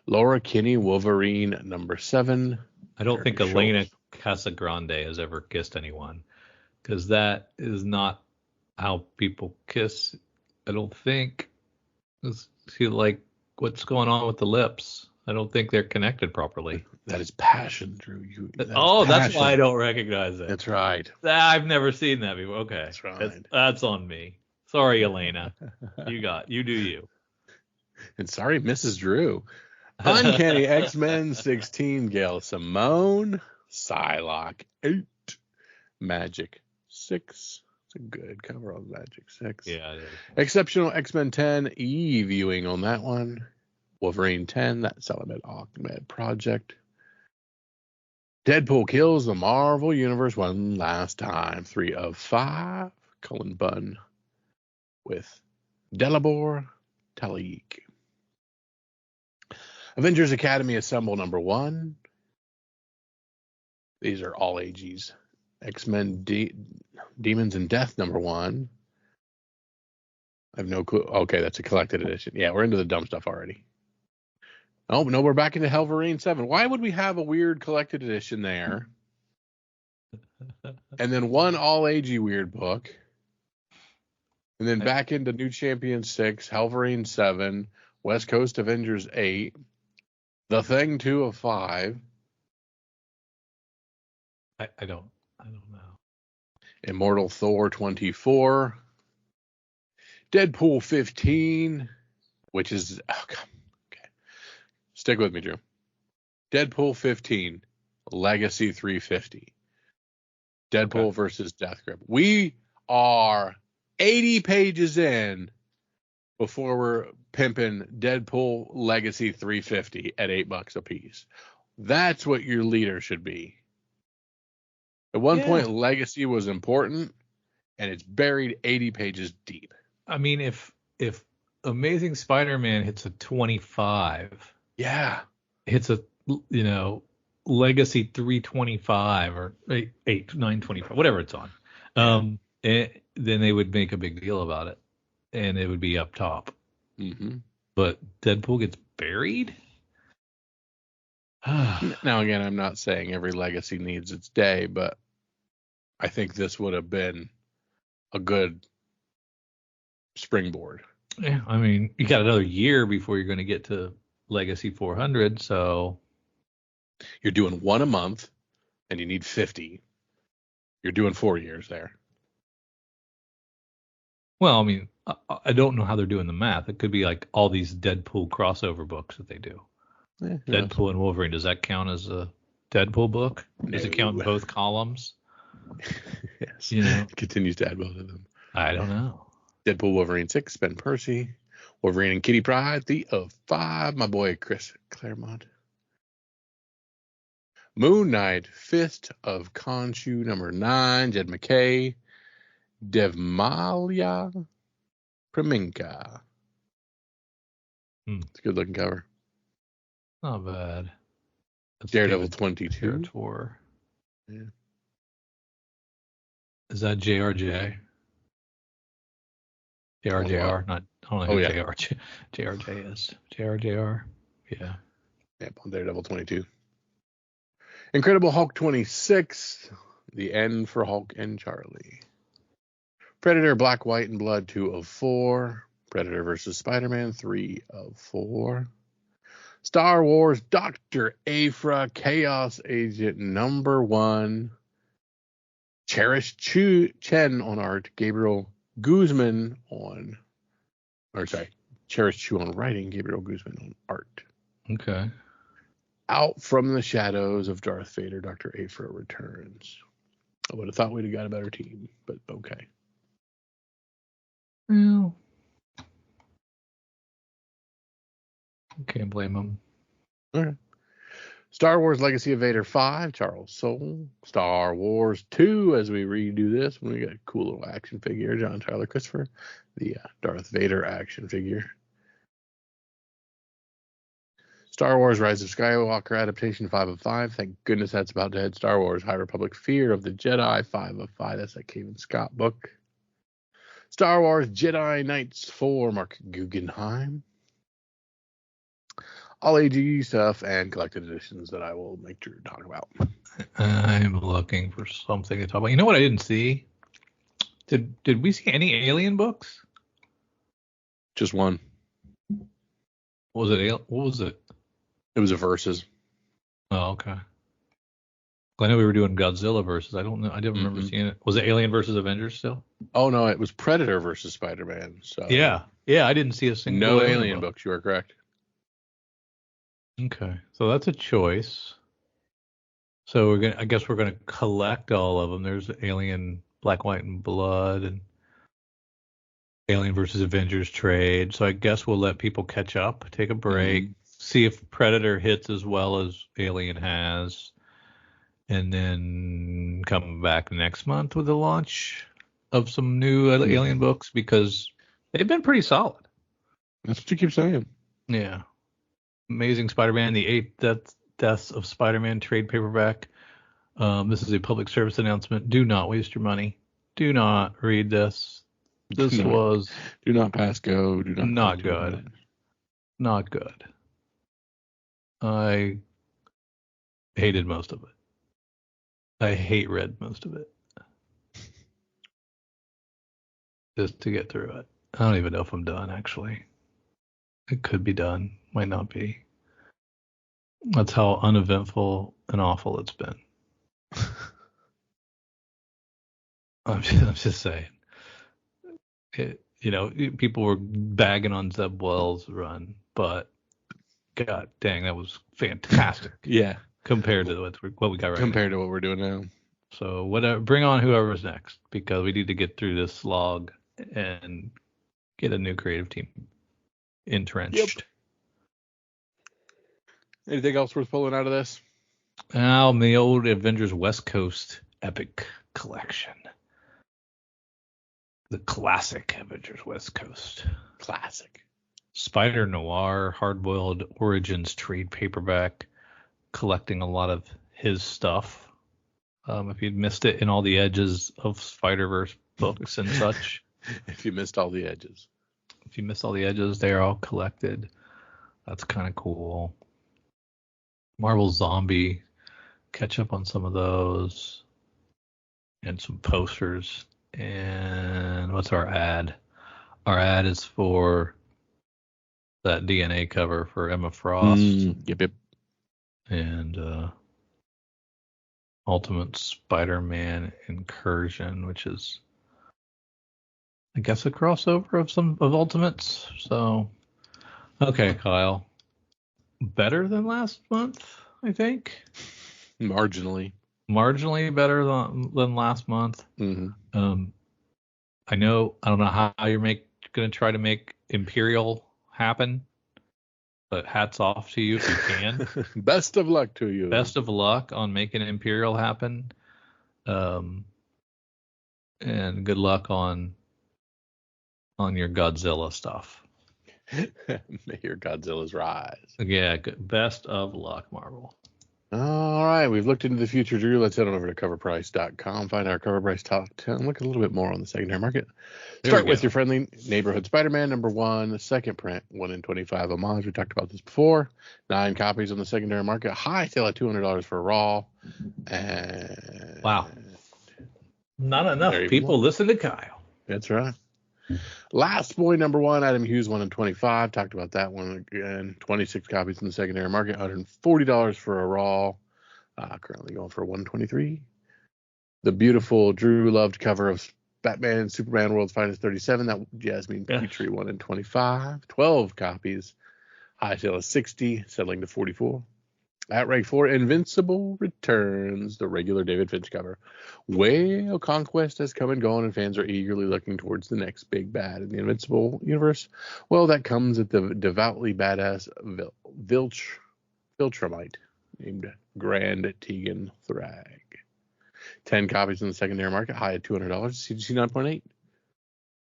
Laura Kinney, Wolverine #7. I don't think Elena Casagrande has ever kissed anyone, because that is not how people kiss. I don't think. See, like, what's going on with the lips? I don't think they're connected properly. That is passion, Drew. That's why I don't recognize it. That's right. I've never seen that before. Okay, that's right. That's on me. Sorry, Elena. You do you. And sorry, Mrs. Drew. Uncanny X-Men 16, Gail Simone, Psylocke 8, Magic 6. It's a good cover on Magic 6. Yeah. It is. Exceptional X-Men 10, Eve viewing on that one. Wolverine 10, that Salamed Ahmed project. Deadpool kills the Marvel Universe one last time. 3 of 5. Cullen Bunn with Delabor Talik. Avengers Academy Assemble #1. These are all ages. X-Men Demons and Death #1. I have no clue. Okay, that's a collected edition. Yeah, we're into the dumb stuff already. Oh, no, we're back into Wolverine 7. Why would we have a weird collected edition there? And then one all-agey weird book. And then back into New Champion 6, Wolverine 7, West Coast Avengers 8, The Thing 2 of 5. I don't know. Immortal Thor 24. Deadpool 15, which is... Oh, God. Okay. Stick with me, Drew. Deadpool 15, Legacy 350. Deadpool versus Death Grip. We are 80 pages in before we're pimping Deadpool Legacy 350 at $8 a piece. That's what your leader should be. At one point, Legacy was important, and it's buried 80 pages deep. I mean, if Amazing Spider-Man hits a 25, hits a Legacy 325 or 925, whatever it's on, then they would make a big deal about it. and it would be up top. Mm-hmm. But Deadpool gets buried? Now, again, I'm not saying every legacy needs its day, but I think this would have been a good springboard. Yeah, I mean, you got another year before you're going to get to Legacy 400, so You're doing one a month, and you need 50. You're doing 4 years there. well, I mean, I don't know how they're doing the math. It could be like all these Deadpool crossover books that they do. Yeah, Deadpool and Wolverine, does that count as a Deadpool book? Does it count No. both columns? Yes. You know? Continues to add both of them. I don't know. Deadpool, Wolverine 6, Ben Percy. Wolverine and Kitty Pryde, the of 5, my boy Chris Claremont. Moon Knight, Fist of Khonshu, number 9, Jed McKay. Devmalia Preminka. It's a good looking cover. Not bad. That's Daredevil David 22. Territor. Yeah. Is that JRJ? JRJR? Not, I don't know who JRJ is. JRJR? Yeah. Yep, on Daredevil 22. Incredible Hulk 26. The End for Hulk and Charlie. Predator, Black, White, and Blood 2 of 4. Predator versus Spider-Man 3 of 4. Star Wars, Dr. Aphra, Chaos Agent number 1. Cherish Chen on art. Gabriel Guzman on, Cherish Chu on writing. Gabriel Guzman on art. Okay. Out from the Shadows of Darth Vader, Dr. Aphra returns. I would have thought we'd have got a better team, but okay. Well, can't blame him. All right. Star Wars Legacy of Vader 5, Charles Soule. Star Wars 2, as we redo this, when we got a cool little action figure, John Tyler Christopher, the Darth Vader action figure. Star Wars Rise of Skywalker adaptation 5 of 5. Thank goodness that's about to head. Star Wars High Republic Fear of the Jedi 5 of 5. That's that Kevin Scott book. Star Wars Jedi Knights 4, Mark Guggenheim. All AG stuff and collected editions that I will make sure to talk about. I'm looking for something to talk about. You know what I didn't see? Did we see any Alien books? Just one. What was it? It was a Versus. Oh, okay. I know we were doing Godzilla versus. I don't know. I didn't remember seeing it. Was it Alien versus Avengers still? Oh no, it was Predator versus Spider-Man. So yeah. I didn't see a single. No Alien books. You are correct. Okay, so that's a choice. So I guess we're gonna collect all of them. There's Alien, Black, White, and Blood, and Alien versus Avengers trade. So I guess we'll let people catch up, take a break, see if Predator hits as well as Alien has, and then come back next month with the launch of some new Alien books because they've been pretty solid. That's what you keep saying. Yeah. Amazing Spider-Man, the 8 Deaths of Spider-Man trade paperback. This is a public service announcement. Do not waste your money. Do not read this. Do not pass go. Do not good. Not good. I hated most of it. I read most of it. Just to get through it. I don't even know if I'm done, actually. It could be done. Might not be. That's how uneventful and awful it's been. I'm just saying. People were bagging on Zeb Wells' run, but God dang, that was fantastic. Yeah. Compared to what we got right now. Compared to what we're doing now. So whatever, bring on whoever's next because we need to get through this slog and get a new creative team entrenched. Yep. Anything else worth pulling out of this? Now, the old Avengers West Coast Epic Collection. The classic Avengers West Coast. Classic. Spider Noir, Hardboiled Origins trade paperback, collecting a lot of his stuff. If you'd missed it in all the edges of Spider-Verse books and such. If you missed all the edges. If you miss all the edges, they're all collected. That's kind of cool. Marvel Zombie, catch up on some of those. And some posters. And what's our ad? Our ad is for that DNA cover for Emma Frost. Yep. And Ultimate Spider-Man Incursion, which is, I guess, a crossover of some of Ultimates. So, okay, Kyle. Better than last month, I think. Marginally better than last month. Mm-hmm. I don't know how you're going to try to make Imperial happen, but hats off to you if you can. Best of luck to you. Best of luck on making Imperial happen. And good luck on your Godzilla stuff. May your Godzillas rise. Yeah, best of luck, Marvel. All right, we've looked into the future, Drew. Let's head on over to coverprice.com, find our cover price top 10, look a little bit more on the secondary market. Start with your friendly neighborhood Spider-Man #1, the second print, 1 in 25 homage. We talked about this before. 9 copies on the secondary market. High sale at $200 for raw. And wow, not enough people listen to Kyle. That's right. Last Boy #1, Adam Hughes, 1 in 25. Talked about that one again. 26 copies in the secondary market, $140 for a raw. Currently going for $123. The beautiful Drew loved cover of Batman and Superman World's Finest 37. That Jasmine Petrie, 1 in 25. 12 copies. High sale of $60, settling to $44. At rank 4, Invincible returns, the regular David Finch cover. Well, Conquest has come and gone, and fans are eagerly looking towards the next big bad in the Invincible universe. Well, that comes at the devoutly badass Viltrumite named Grand Tegan Thrag. 10 copies in the secondary market, high at $200, CGC 9.8,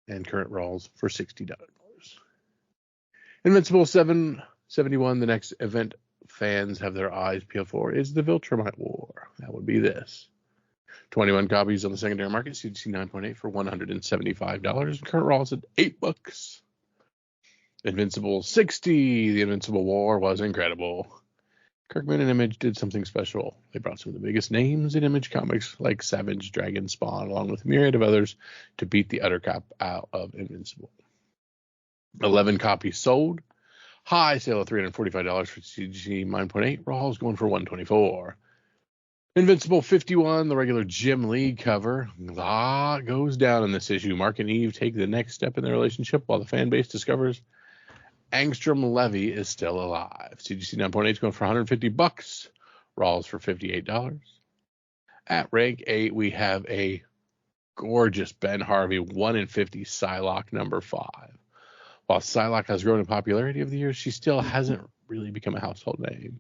and current rolls for $60. Invincible 771, the next event fans have their eyes peeled for, is the Viltrumite War. That would be this. 21 copies on the secondary market, CGC 9.8 for $175. Current rolls at $8. Invincible 60, the Invincible War was incredible. Kirkman and Image did something special. They brought some of the biggest names in Image Comics, like Savage, Dragon, Spawn, along with a myriad of others, to beat the utter cap out of Invincible. 11 copies sold. High sale of $345 for CGC 9.8. Raw's going for $124. Invincible 51, the regular Jim Lee cover. A lot goes down in this issue. Mark and Eve take the next step in their relationship while the fan base discovers Angstrom Levy is still alive. CGC 9.8 is going for $150. Raw's for $58. At rank 8, we have a gorgeous Ben Harvey 1 in 50 Psylocke #5. While Psylocke has grown in popularity over the years, she still hasn't really become a household name.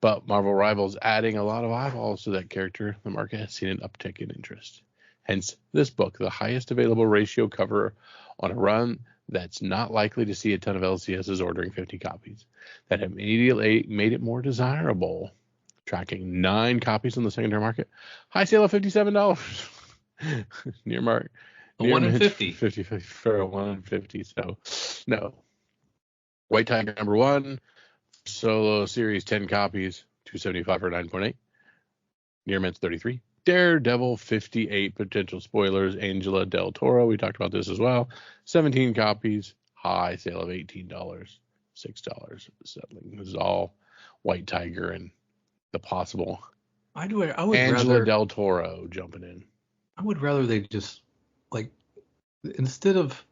But Marvel Rivals adding a lot of eyeballs to that character, the market has seen an uptick in interest. Hence, this book, the highest available ratio cover on a run that's not likely to see a ton of LCSs ordering 50 copies. That immediately made it more desirable. Tracking 9 copies on the secondary market. High sale of $57. Near mark. 1 in 50. 50 for 1 in 50. So, no. White Tiger #1. Solo series 10 copies. $275 for 9.8. Near Mint's 33. Daredevil 58. Potential spoilers. Angela Del Toro. We talked about this as well. 17 copies. High sale of $18. $6 settling. This is all White Tiger and the possible I would Angela rather, Del Toro jumping in. I would rather they just, like, instead of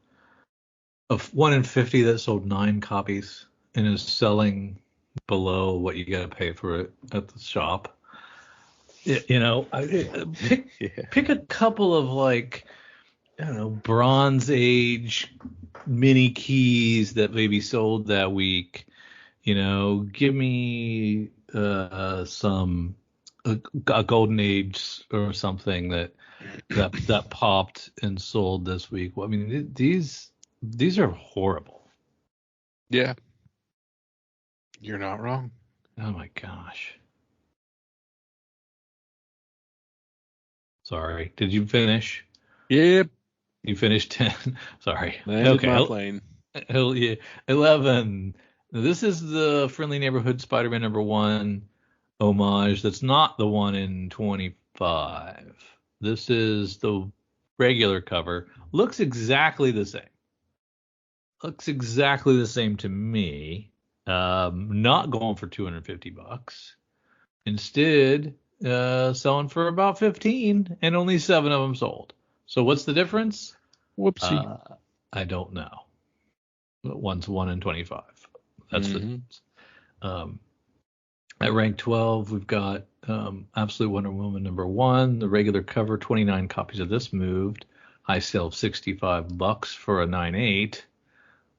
1 in 50 that sold 9 copies and is selling below what you got to pay for it at the shop, pick a couple of, like, I don't know, Bronze Age mini keys that maybe sold that week. Give me some a Golden Age or something that popped and sold this week. Well, I mean, these are horrible. Yeah, you're not wrong. Oh my gosh. Sorry. Did you finish? Yep. You finished 10. Sorry. Landed Okay. my plane. Hell yeah. 11. Now, this is the Friendly Neighborhood Spider-Man #1 homage. That's not the one in 25. This is the regular cover. Looks exactly the same. Looks exactly the same to me. Not going for $250. Instead, selling for about 15, and only 7 of them sold. So what's the difference? Whoopsie. I don't know. One's 1 in 25. That's the difference. At rank 12, we've got Absolute Wonder Woman #1. The regular cover, 29 copies of this moved. High sale of $65 for a 9.8.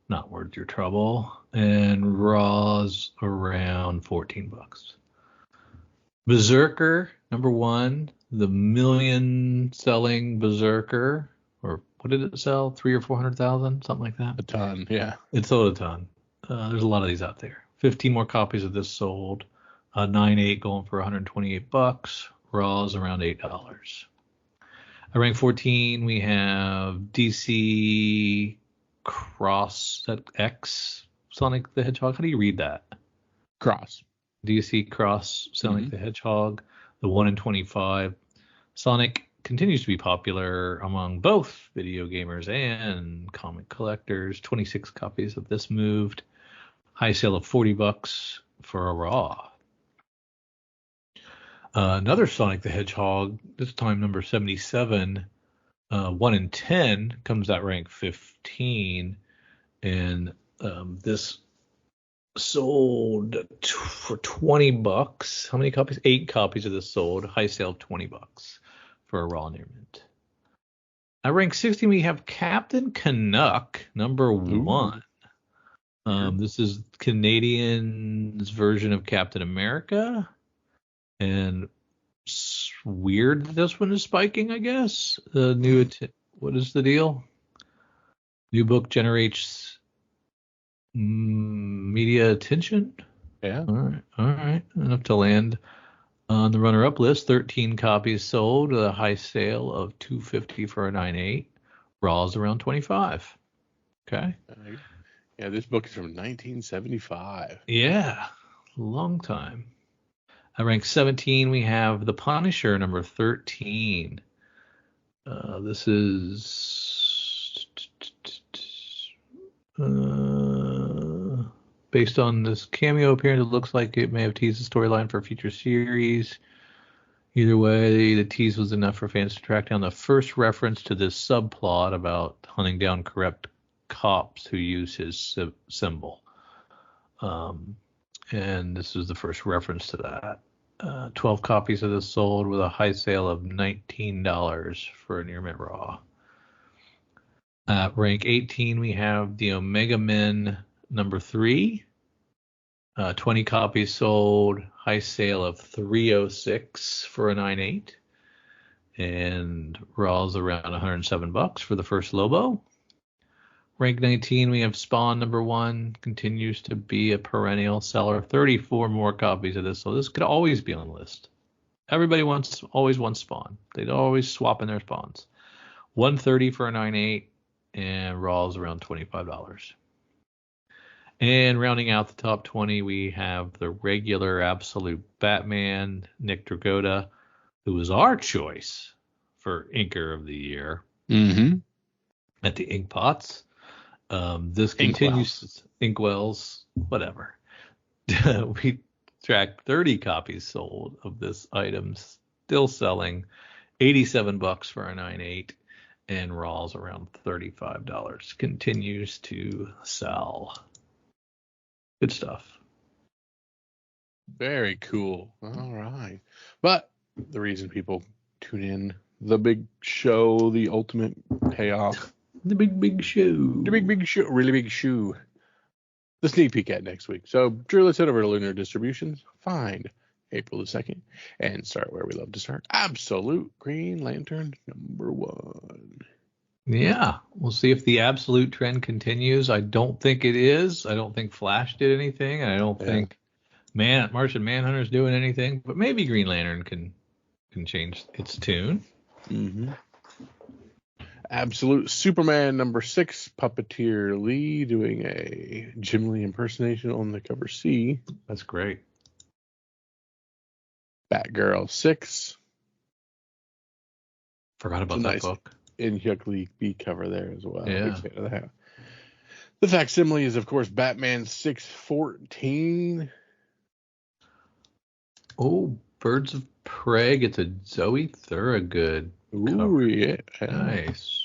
Not worth your trouble. And Raw's around $14. Berserker #1, the million selling Berserker, or what did it sell? 300,000 or 400,000, something like that. A ton, yeah. It sold a ton. There's a lot of these out there. 15 more copies of this sold. 9.8 going for $128. Raw's around $8. At rank 14, we have DC Cross X Sonic the Hedgehog. How do you read that? Cross. DC Cross Sonic the Hedgehog, the 1 in 25. Sonic continues to be popular among both video gamers and comic collectors. 26 copies of this moved. High sale of $40 for a Raw. Another Sonic the Hedgehog, this time number 77, 1 in 10, comes at rank 15. And this sold for $20. How many copies? 8 copies of this sold. High sale of $20 for a Raw near mint. At rank 16, we have Captain Canuck #1. This is Canadian's version of Captain America. And weird that this one is spiking, I guess. What is the deal? New book generates media attention. Yeah. All right. Enough to land on the runner-up list. 13 copies sold with a high sale of $250 for a 9.8. Raw's around 25. Okay. Yeah, this book is from 1975. Yeah, long time. At rank 17, we have The Punisher #13. This is based on this cameo appearance. It looks like it may have teased the storyline for a future series. Either way, the tease was enough for fans to track down the first reference to this subplot about hunting down corrupt cops who use his symbol. And this is the first reference to that. 12 copies of this sold with a high sale of $19 for a near mint Raw. At rank 18, we have the Omega Men #3. 20 copies sold, high sale of $306 for a 9.8. And Raw's around $107 for the first Lobo. Rank 19, we have Spawn #1, continues to be a perennial seller. 34 more copies of this, so this could always be on the list. Everybody always wants Spawn. They'd always swap in their Spawns. $130 for a 9.8, and Raw's around $25. And rounding out the top 20, we have the regular Absolute Batman, Nick Dragotta, who was our choice for Inker of the Year at the Ink Pots. This continues. Inkwells, whatever. We tracked 30 copies sold of this item, still selling. $87 for a 9.8, and Raw's around $35. Continues to sell. Good stuff. Very cool. All right. But the reason people tune in, the big show, the ultimate payoff. The big show. The big show. Really big shoe. The sneak peek at next week. So, Drew, let's head over to Lunar Distributions. Find April the 2nd and start where we love to start. Absolute Green Lantern #1. Yeah. We'll see if the absolute trend continues. I don't think it is. I don't think Flash did anything. And I don't think Martian Manhunter's doing anything. But maybe Green Lantern can change its tune. Absolute Superman number 6, Puppeteer Lee doing a Jim Lee impersonation on the cover C. That's great. Batgirl 6. Forgot about It's a that nice book. Inkwell B cover there as well. Yeah. Big fan of that. The facsimile is, of course, Batman 614. Oh, Birds of Prey gets a Zoe Thorogood Ooh, cover. yeah. Nice.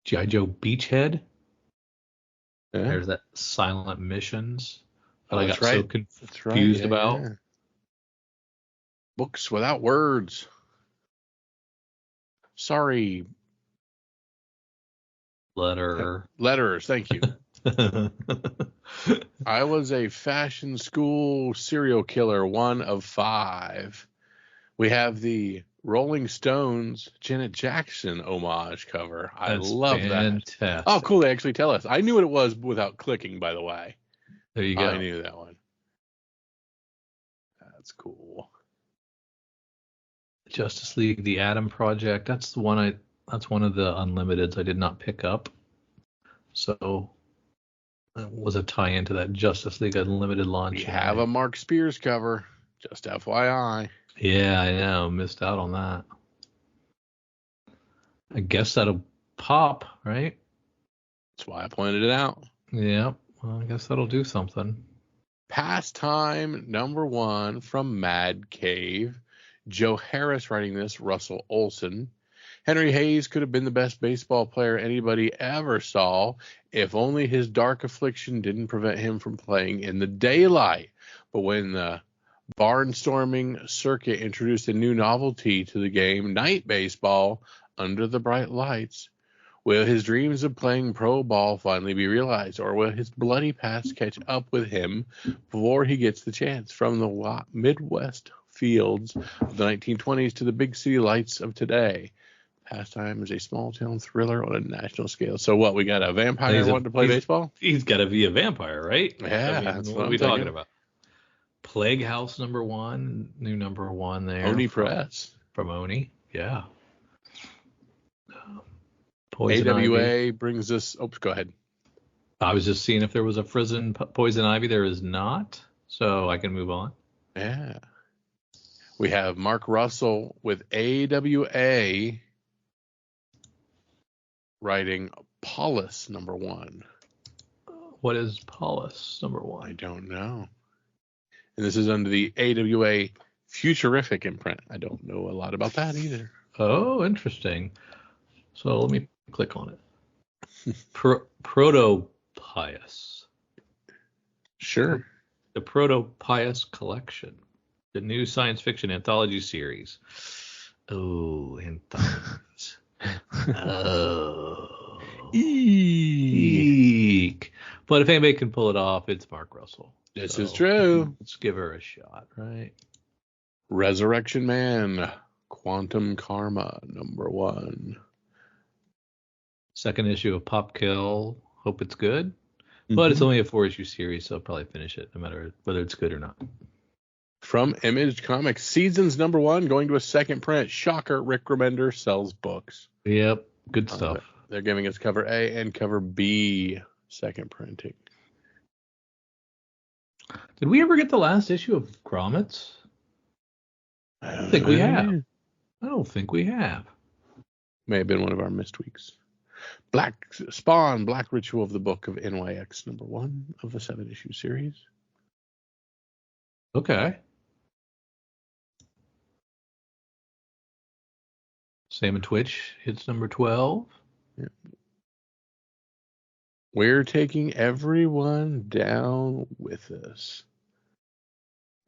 G.I. Joe Beachhead. Yeah. There's that Silent Missions that Oh, I that's got so right. confused about. Yeah. Books without words. Sorry. Letters, thank you. I was a fashion school serial killer, 1 of 5. We have the Rolling Stones Janet Jackson homage cover. I love fantastic. that. Oh, cool. They actually tell us. I knew what it was without clicking, by the way. There you go. I knew that one. That's cool. Justice League, the Atom Project. That's one of the Unlimiteds I did not pick up. So it was a tie-in to that Justice League Unlimited launch. We have a Mark Spears cover. Just FYI. Yeah, I know. Missed out on that. I guess that'll pop, right? That's why I pointed it out. Yeah. Well, I guess that'll do something. Pastime number 1 from Mad Cave. Joe Harris writing this, Russell Olson. Henry Hayes could have been the best baseball player anybody ever saw if only his dark affliction didn't prevent him from playing in the daylight. But when the barnstorming circuit introduced a new novelty to the game, night baseball, under the bright lights, will his dreams of playing pro ball finally be realized, or will his bloody past catch up with him before he gets the chance? From the Midwest fields of the 1920s to the big city lights of today, Pastime is a small town thriller on a national scale. So what, we got a vampire wanting to play baseball? He's got to be a vampire, right? Yeah, that's what are we talking about? Plague House number 1, new number 1 there. Oni Press. From Oni, yeah. AWA Ivy brings us. Oops, go ahead. I was just seeing if there was a Prison Poison Ivy. There is not, so I can move on. Yeah. We have Mark Russell with AWA writing Paulus number 1. What is Paulus number 1? I don't know. And this is under the AWA Futurific imprint. I don't know a lot about that either. Oh, interesting. So let me click on it. Proto-Pius. Sure. The Proto-Pius Collection. The new science fiction anthology series. Oh, anthologies. Oh. Eek. But if anybody can pull it off, it's Mark Russell. This is true. Let's give her a shot, right? Resurrection Man, Quantum Karma, number 1. Second issue of Pop Kill. Hope it's good. But it's only a 4-issue series, so I'll probably finish it, no matter whether it's good or not. From Image Comics, Seasons number 1, going to a second print. Shocker, Rick Remender sells books. Yep, good stuff. They're giving us cover A and cover B, second printing. Did we ever get the last issue of Grommets? I don't think we have. I don't think we have. May have been one of our missed weeks. Black Spawn, Black Ritual of the Book of NYX, number 1 of the 7-issue series. Okay. Sam and Twitch hits number 12. Yep. We're taking everyone down with us.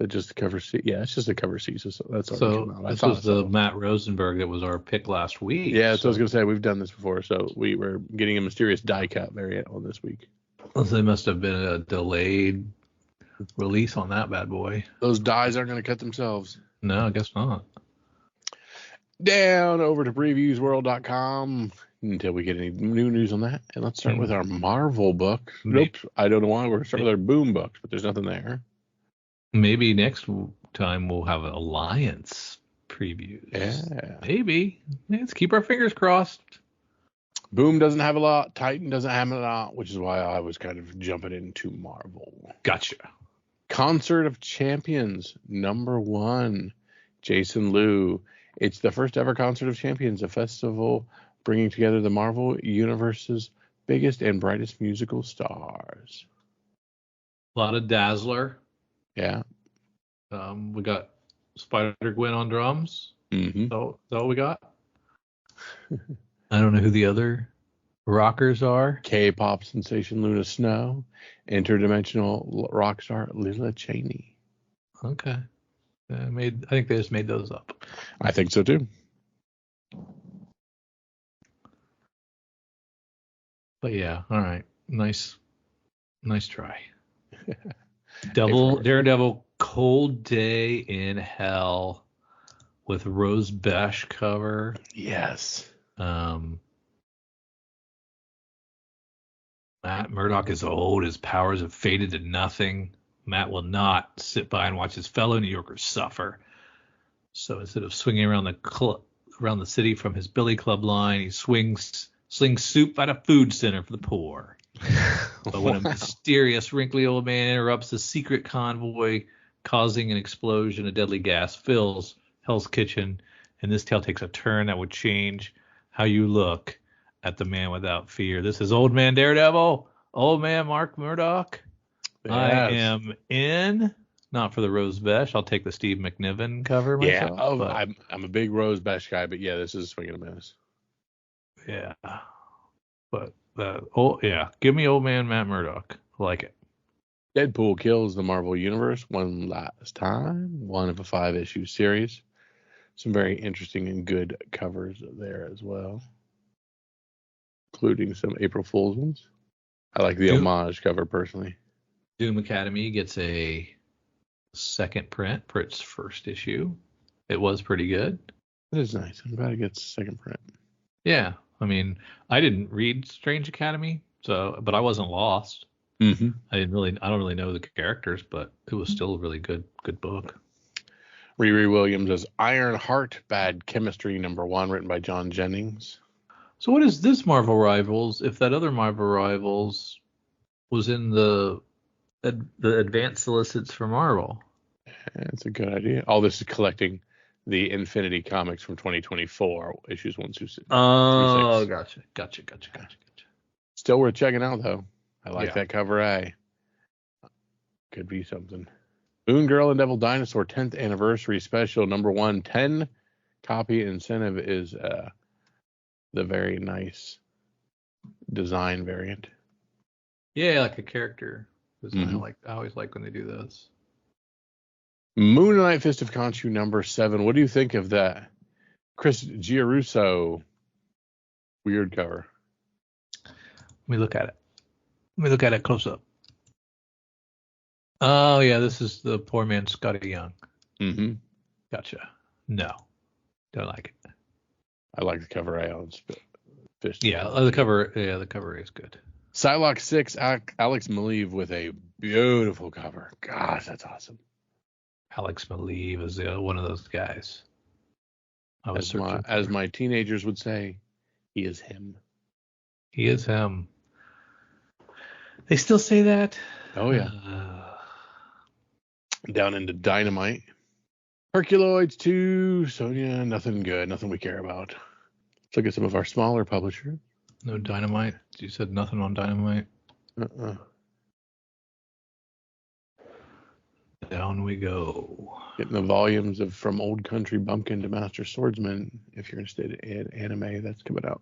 Just the cover C. Yeah, it's just a cover C. So that's already come out. This was the Matt Rosenberg that was our pick last week. Yeah, so I was going to say. We've done this before. So we were getting a mysterious die cut variant on this week. So there must have been a delayed release on that bad boy. Those dies aren't going to cut themselves. No, I guess not. Down over to previewsworld.com until we get any new news on that. And let's start with our Marvel book. Nope. I don't know why. We're going to start with our Boom books, but there's nothing there. Maybe next time we'll have an Alliance previews. Yeah. Maybe. Let's keep our fingers crossed. Boom doesn't have a lot. Titan doesn't have a lot, which is why I was kind of jumping into Marvel. Gotcha. Concert of Champions, #1. Jason Liu. It's the first ever Concert of Champions, a festival bringing together the Marvel Universe's biggest and brightest musical stars. A lot of Dazzler. Yeah. We got Spider-Gwen on drums. Mm-hmm. So is that what we got? I don't know who the other rockers are. K-pop sensation Luna Snow, interdimensional rock star Lila Cheney. Okay. I think they just made those up. I think so too. But yeah, all right. Nice try. Daredevil Cold Day in Hell with Rose Besh cover. Yes. Matt Murdock is old. His powers have faded to nothing. Matt will not sit by and watch his fellow New Yorkers suffer. So instead of swinging around the city from his billy club line, he slings soup at a food center for the poor. But when a mysterious, wrinkly old man interrupts the secret convoy, causing an explosion, a deadly gas fills Hell's Kitchen, and this tale takes a turn that would change how you look at the man without fear. This is Old Man Daredevil, Old Man Mark Murdock. Yes. I am in. Not for the Rose Besh. I'll take the Steve McNiven cover myself. Yeah, I'm a big Rose Besh guy, but yeah, this is Swing and a Miss. Yeah. But give me Old Man Matt Murdock. I like it. Deadpool kills the Marvel Universe one last time. One of a 5-issue series. Some very interesting and good covers there as well, including some April Fool's ones. I like the homage cover personally. Doom Academy gets a second print for its first issue. It was pretty good. It is nice. I'm glad it gets a second print. Yeah. I mean, I didn't read Strange Academy, but I wasn't lost. Mm-hmm. I don't really know the characters, but it was still a really good book. Riri Williams as Iron Heart, Bad Chemistry #1, written by John Jennings. So what is this Marvel Rivals if that other Marvel Rivals was in the advanced solicits for Marvel? That's a good idea. All this is collecting the Infinity Comics from 2024, issues 1 through 6. Oh, gotcha. Still worth checking out, though. I like that cover A. Could be something. Moon Girl and Devil Dinosaur 10th Anniversary Special #1. 10 copy incentive is the very nice design variant. Yeah, like a character. I always like when they do those. Moon Knight Fist of Khonshu #7. What do you think of that Chris Giarrusso weird cover? Let me look at it close up. Oh, yeah, this is the poor man Scotty Young. Mm-hmm. Gotcha. No, don't like it. I like the cover A on Fist. Yeah, the cover is good. Psylocke 6, Alex Maleev with a beautiful cover. Gosh, that's awesome. Alex Maleev is one of those guys. As my teenagers would say, he is him. He is him. They still say that? Oh, yeah. Down into Dynamite. Herculoids 2, Sonya, nothing good, nothing we care about. Let's look at some of our smaller publishers. No Dynamite? You said nothing on Dynamite? Down we go. Getting the volumes of From Old Country Bumpkin to Master Swordsman. If you're interested in anime, that's coming out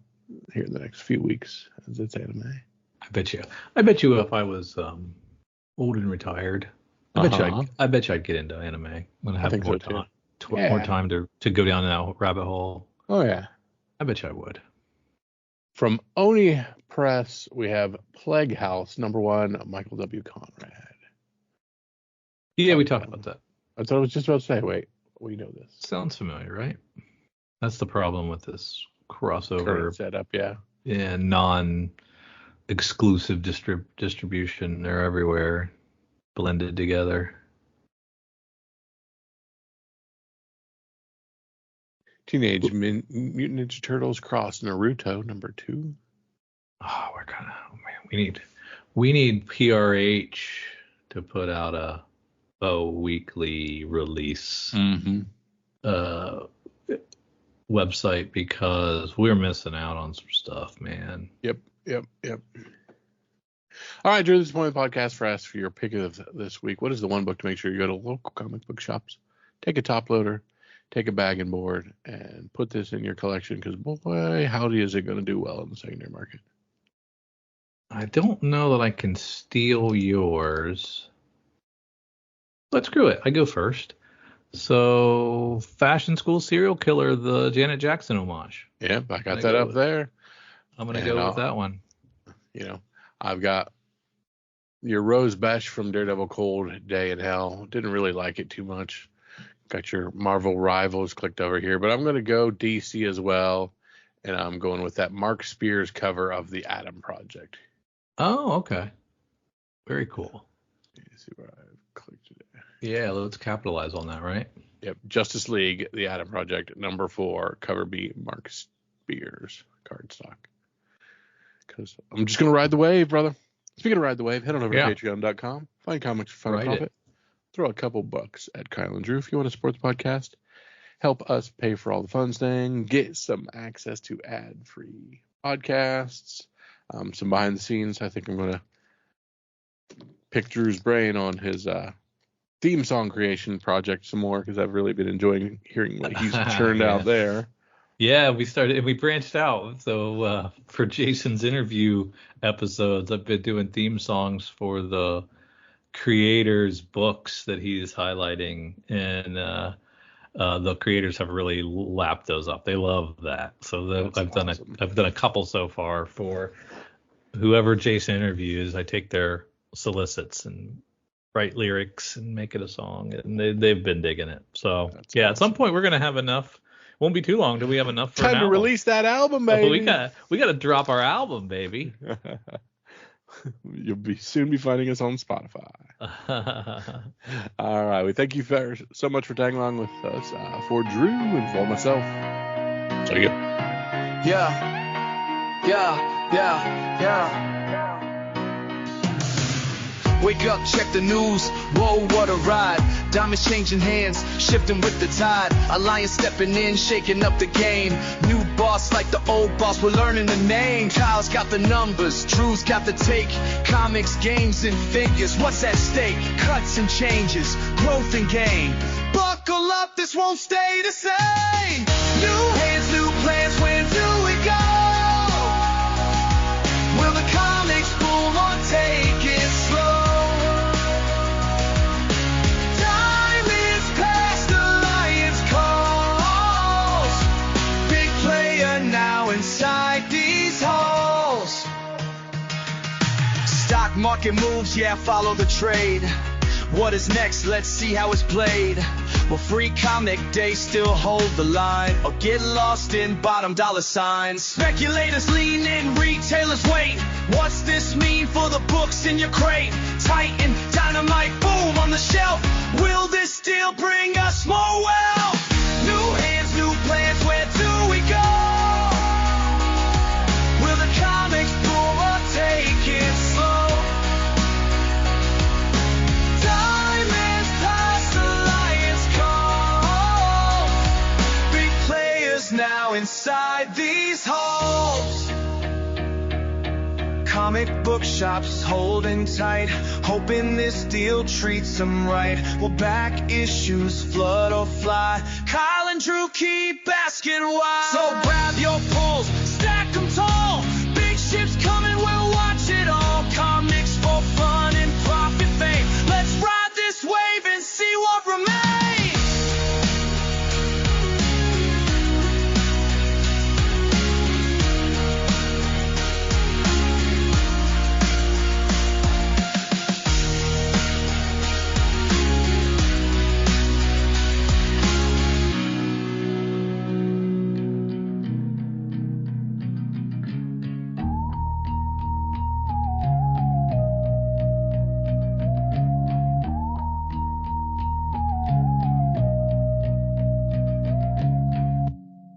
here in the next few weeks as it's anime. I bet you if I was old and retired, I bet you I'd get into anime when I have more time to go down that rabbit hole. Oh yeah. I bet you I would. From Oni Press, we have Plague House #1, Michael W. Conrad. Yeah, we talked about that. That's what I was just about to say. Wait, we know this. Sounds familiar, right? That's the problem with this crossover current setup, yeah. Yeah, non-exclusive distribution. They're everywhere, blended together. Teenage Mutant Ninja Turtles Cross Naruto #2. Oh, we need PRH to put out a weekly release website, because we're missing out on some stuff, man. Yep. All right, Drew, this is one of the podcast for us for your pick of this week. What is the one book to make sure you go to local comic book shops, take a top loader, take a bag and board, and put this in your collection? Because, boy, howdy is it going to do well in the secondary market. I don't know that I can steal yours, but screw it. I go first. So, Fashion School Serial Killer, the Janet Jackson homage. Yeah, I got that up there. I'm going to go with that one. You know, I've got your Rose Besh from Daredevil Cold Day in Hell. Didn't really like it too much. Got your Marvel Rivals clicked over here, but I'm going to go DC as well, and I'm going with that Mark Spears cover of the Atom Project. Oh, okay. Very cool. Let me see where I've clicked it. Yeah, let's capitalize on that, right? Yep, Justice League, the Atom Project, #4, cover B, Mark Spears, cardstock. Because I'm just going to ride the wave, brother. Speaking of ride the wave, head on over to patreon.com, find comics for fun and profit. Throw a couple bucks at Kyle and Drew if you want to support the podcast. Help us pay for all the fun thing. Get some access to ad-free podcasts. Some behind the scenes. I think I'm going to pick Drew's brain on his theme song creation project some more, because I've really been enjoying hearing what he's churned out there. Yeah, we branched out. So for Jason's interview episodes, I've been doing theme songs for the creators' books that he's highlighting, and the creators have really lapped those up. They love that. So I've done a couple so far for whoever Jason interviews. I take their solicits and write lyrics and make it a song, and they've been digging it. So at some point we're gonna have enough. Won't be too long till we have enough for time to release that album, baby. We gotta drop our album, baby. You'll soon be finding us on Spotify. All right, we thank you so much for tagging along with us. For Drew and for myself. So you. Yeah. Wake up, check the news, whoa, what a ride. Diamonds changing hands, shifting with the tide. Alliance stepping in, shaking up the game. New boss like the old boss, we're learning the name. Kyle's got the numbers, Drew's got the take. Comics, games, and figures, what's at stake? Cuts and changes, growth and gain. Buckle up, this won't stay the same. New hands, new plans, where do we go? Will the comics boom or take it slow? Inside these halls, stock market moves, yeah, follow the trade. What is next? Let's see how it's played. Will free comic day still hold the line, or get lost in bottom dollar signs? Speculators lean in, retailers wait. What's this mean for the books in your crate? Titan, dynamite, boom on the shelf. Will this deal bring us more wealth? New hands, new plans, where do we go? Comics boom or take it slow. Diamonds past Alliance call. Big players now inside these halls. Comic book shops holding tight, hoping this deal treats them right. Will back issues flood or fly? Kyle and Drew keep asking why. So grab your pulls,